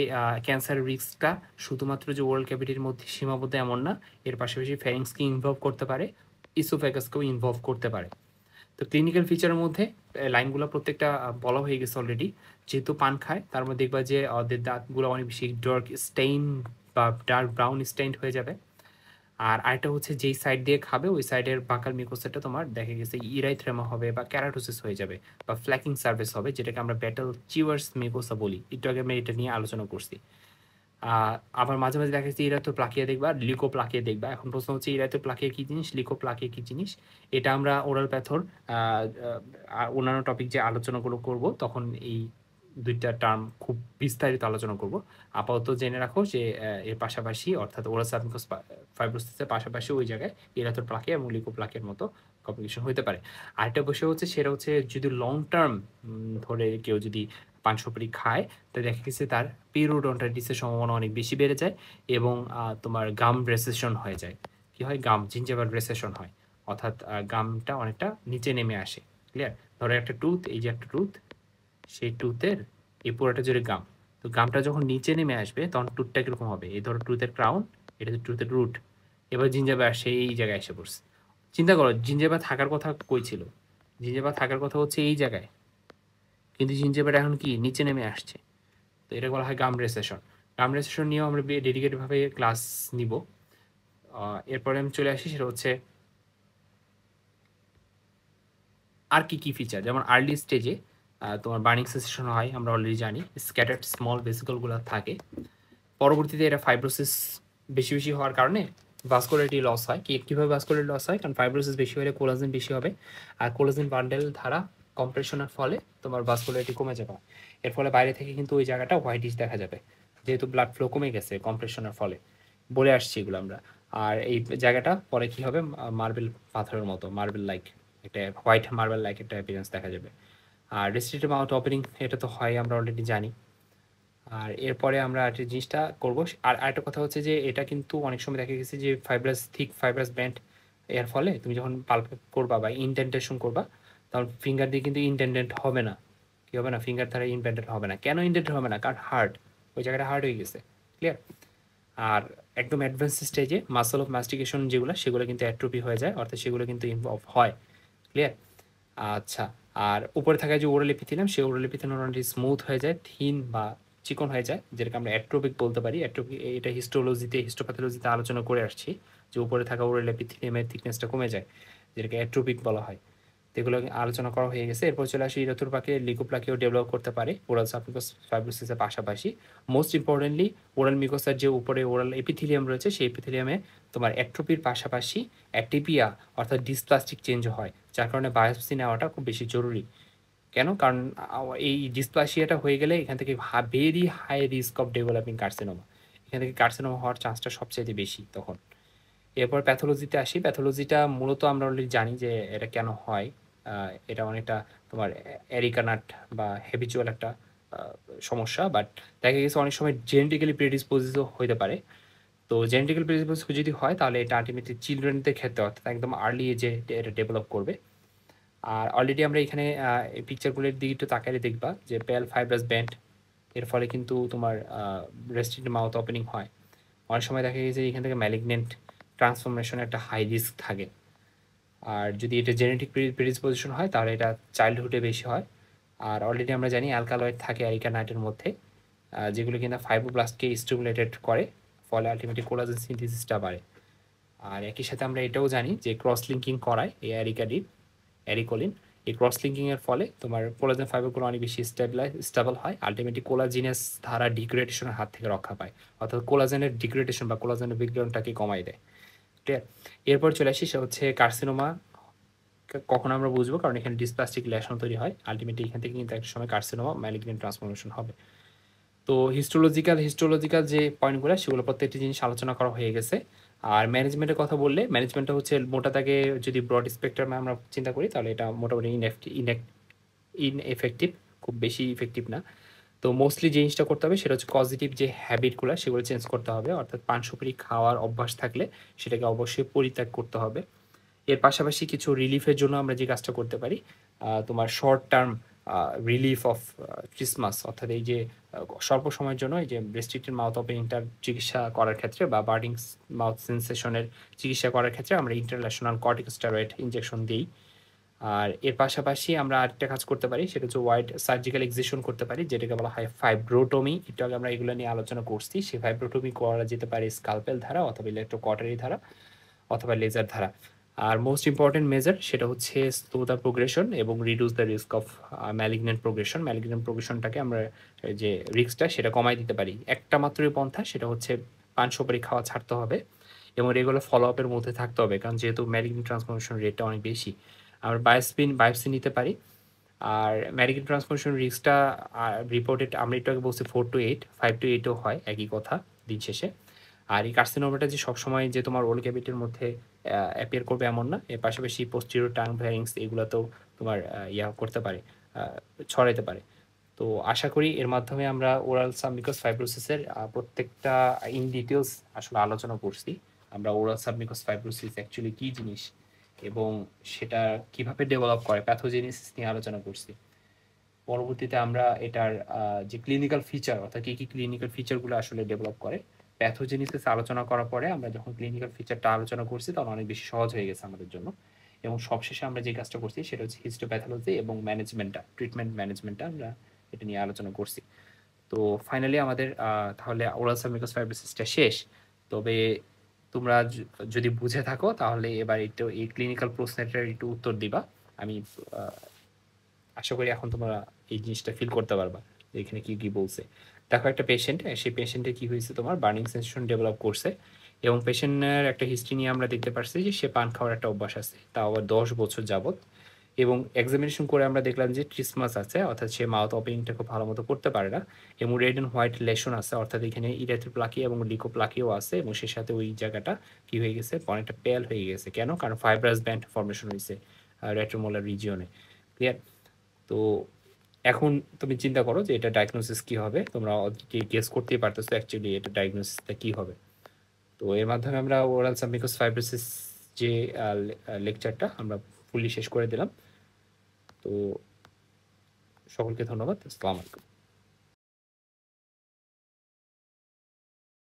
ক্যান্সারের রিস্কটা শুধুমাত্র যে ওরাল ক্যাভিটির মধ্যে সীমাবদ্ধ এমন না, এর পাশাপাশি ফ্যারিংসকে ইনভলভ করতে পারে, ইসোফ্যাগাসকেও ইনভলভ করতে পারে। তো ক্লিনিক্যাল ফিচারের মধ্যে লাইনগুলো প্রত্যেকটা বলা হয়ে গেছে অলরেডি। যেহেতু পান খায় তার মধ্যে দেখবা যে ওদের দাঁতগুলো অনেক বেশি ডার্ক স্টেইন বা ডার্ক ব্রাউন স্টেইনড হয়ে যাবে। আর আরেকটা হচ্ছে যেই সাইড দিয়ে খাবে ওই সাইডের বাকাল মিউকোসাটা তোমার দেখা গেছে ইরাইথ্রেমা হবে বা ক্যারাটোসিস হয়ে যাবে বা ফ্ল্যাকিং সার্ভিস হবে, যেটাকে আমরা ব্যাটেল চিওয়ার্স মিউকোসা বলি। একটু আগে আমি এটা নিয়ে আলোচনা করছি। আবার মাঝে মাঝে দেখা যাচ্ছে ইরাতো প্লাকিয়া দেখবা, লিকো প্লাকিয়া দেখবা। এখন প্রশ্ন হচ্ছে ইরাতো প্লাকিয়া কী জিনিস, লিকো প্লাকিয়া কী জিনিস? এটা আমরা ওরাল প্যাথর অন্যান্য টপিক যে আলোচনাগুলো করব তখন এই দুইটা টার্ম খুব বিস্তারিত আলোচনা করব। আপাতত জেনে রাখো যে এর পাশাপাশি অর্থাৎ ওরাল সাবমিউকাস ফাইব্রোসিসের পাশাপাশি ওই জায়গায় ইরাথোর প্লাকিয়া এবং লিকো প্লাকিয়ার মতো কমপ্লিকেশন হতে পারে। আরেকটা বিষয় হচ্ছে সেটা হচ্ছে যদি লং টার্ম ধরে কেউ যদি পান সুপারি খায় তো দেখা গেছে তার পিরিয়ডন্টাইটিসের সম্ভাবনা অনেক বেশি বেড়ে যায় এবং তোমার গাম রেসেশন হয়ে যায়। কি হয়? গাম জিঞ্জাভাল রেসেশন হয়, অর্থাৎ গামটা অনেকটা নিচে নেমে আসে। ক্লিয়ার? ধরো একটা টুথ, এই যে একটা টুথ, সেই টুথের এই পুরোটা জুড়ে গাম। তো গামটা যখন নিচে নেমে আসবে তখন টুথটা কিরকম হবে? এই ধরো টুথের ক্রাউন, এটা হচ্ছে টুথের রুট। এবার জিঞ্জাভা আসে এই জায়গায় এসে পড়ছে। চিন্তা করো জিঞ্জাভা থাকার কথা কই ছিল? জিঞ্জাভা থাকার কথা হচ্ছে এই জায়গায়, কিন্তু জিঞ্জাভাটা এখন কি নিচে নেমে আসছে। তো এটা বলা হয় গাম রেসেশন। গাম রেসেশন নিয়েও আমরা ডেডিকেটেডভাবে ক্লাস নিব। এরপরে আমি চলে আসি, সেটা হচ্ছে আর কি কি ফিচার। যেমন আর্লি স্টেজে তোমার বার্নিং সেন্সেশন হয়, আমরা অলরেডি জানি। স্ক্যাটার্ড স্মল ভেসিকলগুলো থাকে। পরবর্তীতে এটা ফাইব্রোসিস বেশি বেশি হওয়ার কারণে ভাস্কুলারিটি লস হয়। কীভাবে ভাস্কুলারিটি লস হয়? কারণ ফাইব্রোসিস বেশি হলে কোলাজেন বেশি হবে, আর কোলাজেন বান্ডেল ধারা কম্প্রেশনের ফলে তোমার ভাস্কুলারিটি কমে যাবে। এর ফলে বাইরে থেকে কিন্তু ওই জায়গাটা হোয়াইটিশ দেখা যাবে, যেহেতু ব্লাড ফ্লো কমে গেছে কম্প্রেশনের ফলে। বলে আসছি এগুলো আমরা। আর এই জায়গাটা পরে কি হবে? মার্বেল পাথরের মতো, মার্বেল লাইক একটা হোয়াইট মার্বেল লাইক একটা অ্যাপিয়ারেন্স দেখা যাবে। আর রেস্ট্রিক্টিভ মাউথ ওপেনিং এটা তো হয়, আমরা অলরেডি জানি। আর এরপরে আমরা একটা জিনিসটা করবো। আর আরেকটা কথা হচ্ছে যে এটা কিন্তু অনেক সময় দেখা গেছে যে থিক ফাইব্রাস ব্যান্ড এর ফলে তুমি যখন পাল্প করবা বা ইনডেন্টেশন করবা তখন ফিঙ্গার দিয়ে কিন্তু ইনডেন্টেড হবে না। কি হবে না? ফিঙ্গার দ্বারা ইনডেন্টেড হবে না। কেন ইনডেন্টেড হবে না? কারণ হার্ড, ওই জায়গাটা হার্ড হয়ে গেছে। ক্লিয়ার? আর একদম অ্যাডভান্স স্টেজে মাসল অফ মাস্টিকেশন যেগুলো, সেগুলো কিন্তু অ্যাট্রোপি হয়ে যায়, অর্থাৎ সেগুলো কিন্তু ইনভলভ হয়। ক্লিয়ার? আচ্ছা। আর উপরে থাকা যে ওরাল এপিথেলিয়াম, সেই ওরাল এপিথেলিয়াম অনেকটা স্মুথ হয়ে যায়, থিন বা চিকন হয়ে যায়, যেটাকে আমরা অ্যাট্রোপিক বলতে পারি। অ্যাট্রোপিক এটা হিস্টোপ্যাথোলজিতে আলোচনা করে আসছি যে উপরে থাকা ওরাল এপিথেলিয়ামের থিকনেসটা কমে যায়, যেটাকে অ্যাট্রোপিক বলা হয়। তো এগুলো আলোচনা করা হয়ে গেছে। এরপর চলে আসি ইরাথোর পাকে লিকোপ্লাকেও ডেভেলপ করতে পারে ওরাল সাবমিউকাস ফাইব্রোসিসের পাশাপাশি। মোস্ট ইম্পর্টেন্টলি ওরাল মিউকোসার যে উপরে ওরাল এপিথেলিয়াম রয়েছে, সেই এপিথেলিয়ামে তোমার অ্যাট্রোপির পাশাপাশি অ্যাটিপিয়া অর্থাৎ ডিসপ্লাস্টিক চেঞ্জ হয়, যার কারণে বায়োপসি নেওয়াটা খুব বেশি জরুরি। কেন? কারণ এই ডিসপ্লাসিয়াটা হয়ে গেলে এখান থেকে very high risk of developing carcinoma. এখান থেকে কার্সিনোমা হওয়ার চান্সটা সবচেয়ে বেশি তখন। এরপর প্যাথোলজিতে আসি। প্যাথোলজিটা মূলত আমরা অলরেডি জানি যে এটা কেন হয়। এটা অনেকটা তোমার এরিকানাট বা হ্যাবিচুয়াল একটা সমস্যা, বাট দেখা গেছে অনেক সময় জেনেটিক্যালি প্রেডিসপোজও হতে পারে। তো জেনেটিক্যাল প্রেডিসপোজ যদি হয় তাহলে এটা আলটিমেটলি চিলড্রেনদের ক্ষেত্রে অর্থাৎ একদম আর্লি এজে এটা ডেভেলপ করবে। আর অলরেডি আমরা এখানে এই পিকচারগুলোর দিকে একটু তাকালে দেখবা যে পেল ফাইব্রাস ব্যান্ড, এর ফলে কিন্তু তোমার রেস্ট্রিক্টেড মাউথ ওপেনিং হয়। অনেক সময় দেখা গেছে এখান থেকে ম্যালিগনেন্ট ট্রান্সফরমেশন একটা হাই রিস্ক থাকে। আর যদি এটা জেনেটিক প্রেডিসপোজিশন হয় তাহলে এটা চাইল্ডহুডে বেশি হয়। আর অলরেডি আমরা জানি অ্যালকালয়েড থাকে অ্যারিকানাইটের মধ্যে, যেগুলো কিনা ফাইব্রোব্লাস্টকে স্টিমুলেটেড করে, ফলে আলটিমেটলি কোলাজেন সিনথেসিসটা বাড়ে। আর একই সাথে আমরা এটাও জানি যে ক্রস লিঙ্কিং করায় এই অ্যারিকোলিন। এই ক্রস লিঙ্কিংয়ের ফলে তোমার কোলাজেন ফাইবারগুলো অনেক বেশি স্টেবল হয়, আলটিমেটলি কোলাজিনাস ধারা ডিগ্রেডেশনের হাত থেকে রক্ষা পায়, অর্থাৎ কোলাজেনের ডিগ্রেডেশন বা কোলাজেনের বিগ্রহণটাকে কমাই দেয়। ক্লিয়ার? এরপর চলে আসি, সেটা হচ্ছে কার্সিনোমা কখন আমরা বুঝবো, কারণ এখানে ডিসপ্লাস্টিক লেশন তৈরি হয়, আলটিমেটলি এখান থেকে কিন্তু একটা সময় কার্সিনোমা ম্যালিগন্যান্ট ট্রান্সফরমেশন হবে। তো হিস্টোলজিক্যাল যে পয়েন্টগুলো, সেগুলো প্রত্যেকটি জিনিস আলোচনা করা হয়ে গেছে। আর ম্যানেজমেন্টের কথা বললে, ম্যানেজমেন্টটা হচ্ছে মোটা দাগে যদি ব্রড স্পেকট্রামে আমরা চিন্তা করি, তাহলে এটা মোটামুটি ইনএফেক্টিভ, খুব বেশি ইফেক্টিভ না। তো মোস্টলি জিনিসটা করতে হবে সেটা হচ্ছে পজিটিভ যে হ্যাবিটগুলো, সেগুলো চেঞ্জ করতে হবে। অর্থাৎ পান সুপারি খাওয়ার অভ্যাস থাকলে সেটাকে অবশ্যই পরিত্যাগ করতে হবে। এর পাশাপাশি কিছু রিলিফের জন্য আমরা যে কাজটা করতে পারি, তোমার short term relief of Christmas, অর্থাৎ এই যে স্বল্প সময়ের জন্য এই যে রেস্ট্রিক্টেড মাউথ ওপেনিংটার চিকিৎসা করার ক্ষেত্রে বা বার্ডিং মাউথ সেন্সেশনের চিকিৎসা করার ক্ষেত্রে আমরা ইন্টারন্যাশনাল কর্টিকোস্টেরয়েড ইনজেকশন দিই। আর এর পাশাপাশি আমরা আরেকটা কাজ করতে পারি, সেটা হচ্ছে ওয়াইড সার্জিক্যাল এক্সিশন করতে পারি, যেটাকে বলা হয় ফাইব্রোটমি। একটু আগে আমরা এগুলো নিয়ে আলোচনা করছি। সেই ফাইব্রোটমি করা যেতে পারে স্কালপেল ধারা অথবা ইলেকট্রোকটারি ধারা অথবা লেজার ধারা। আর মোস্ট ইম্পর্টেন্ট মেজার সেটা হচ্ছে স্লো দ্য প্রোগ্রেশন এবং reduce the risk of malignant progression. Malignant প্রোগ্রেশনটাকে আমরা যে রিস্কটা সেটা কমাই দিতে পারি। একটা মাত্রই পন্থা, সেটা হচ্ছে পান সুপারি খাওয়া ছাড়তে হবে এবং রেগুলার ফলো আপের মধ্যে থাকতে হবে, কারণ যেহেতু ম্যালিগনেন্ট ট্রান্সফরমেশন রেটটা অনেক বেশি। আমরা বায়োপসি নিতে পারি। আর ম্যালিগনেন্ট ট্রান্সফরমেশন রিস্কটা রিপোর্টেড আমরা একটু আগে বলছি 4 to 8, 5 to 8ও হয়, একই কথা দিন শেষে। আর এই কার্সিনোমাটা যে সবসময় যে তোমার ওল ক্যাভিটির মধ্যে অ্যাপিয়ার করবে এমন না, এর পাশাপাশি পোস্টেরিয়র টাং ভ্যারিংস এগুলোতেও তোমার করতে পারে, ছড়াইতে পারে। তো আশা করি এর মাধ্যমে আমরা ওরাল সাবমিউকাস ফাইব্রোসিসের প্রত্যেকটা ইন ডিটেলস আসলে আলোচনা করছি। আমরা ওরাল সাবমিউকাস ফাইব্রোসিস অ্যাকচুয়ালি কী জিনিস এবং সেটা কিভাবে ডেভেলপ করে, প্যাথোজেনেসিস নিয়ে আলোচনা করছি। পরবর্তীতে আমরা এটার যে ক্লিনিক্যাল ফিচার, অর্থাৎ কী কী ক্লিনিক্যাল ফিচারগুলো আসলে ডেভেলপ করে, প্যাথোজেনিসিস আলোচনা করার পরে আমরা যখন ক্লিনিক্যাল ফিচারটা আলোচনা করছি, তখন অনেক বেশি সহজ হয়ে গেছে আমাদের জন্য। এবং সবশেষে আমরা যে কাজটা করছি সেটা হচ্ছে হিস্টোপ্যাথোলজি এবং ম্যানেজমেন্টটা, ট্রিটমেন্ট ম্যানেজমেন্টটা আমরা এটা নিয়ে আলোচনা করছি। তো ফাইনালি আমাদের তাহলে ওরাল সাবমিউকাস ফাইব্রোসিসটা শেষ। তবে তোমরা যদি বুঝে থাকো তাহলে এবার একটু এই ক্লিনিক্যাল প্রশ্নটার একটু উত্তর দিবা। আমি আশা করি এখন তোমরা এই জিনিসটা ফিল করতে পারবা যে এখানে কি কি বলছে। দেখো একটা পেশেন্ট, সেই পেশেন্টের কি হয়েছে, তোমার বার্নিং সেন্সেশন ডেভেলপ করছে এবং পেশেন্টের একটা হিস্ট্রি নিয়ে আমরা দেখতে পারছি যে সে পান খাওয়ার একটা অভ্যাস আছে, তাও আবার 10 বছর যাবত। এবং এক্সামিনেশন করে আমরা দেখলাম যে ট্রিসমাস আছে, অর্থাৎ সে মাউথ ওপেনিংটা খুব ভালো মতো করতে পারে না। এবং রেড অ্যান্ড হোয়াইট লেশন আছে, অর্থাৎ এখানে ইরেথ্রোপ্লাকি এবং লিকোপ্লাকিও আছে, এবং সে সাথে ওই জায়গাটা কি হয়ে গেছে, অনেকটা পেল হয়ে গেছে। কেন? কারণ ফাইব্রাস ব্যান্ড ফর্মেশন হয়েছে রেট্রোমোলার রিজিয়নে। ক্লিয়ার? তো এখন তুমি চিন্তা করো যে এটা ডায়াগনোসিস কি হবে। তোমরা গেস করতেই পারতেছো অ্যাকচুয়ালি এটা ডায়াগনোসিসটা কি হবে। তো এর মাধ্যমে আমরা ওরাল সাবমিউকাস ফাইব্রোসিস যে লেকচারটা আমরা ফুললি শেষ করে দিলাম। তো সকলকে ধন্যবাদ। আসসালামু আলাইকুম।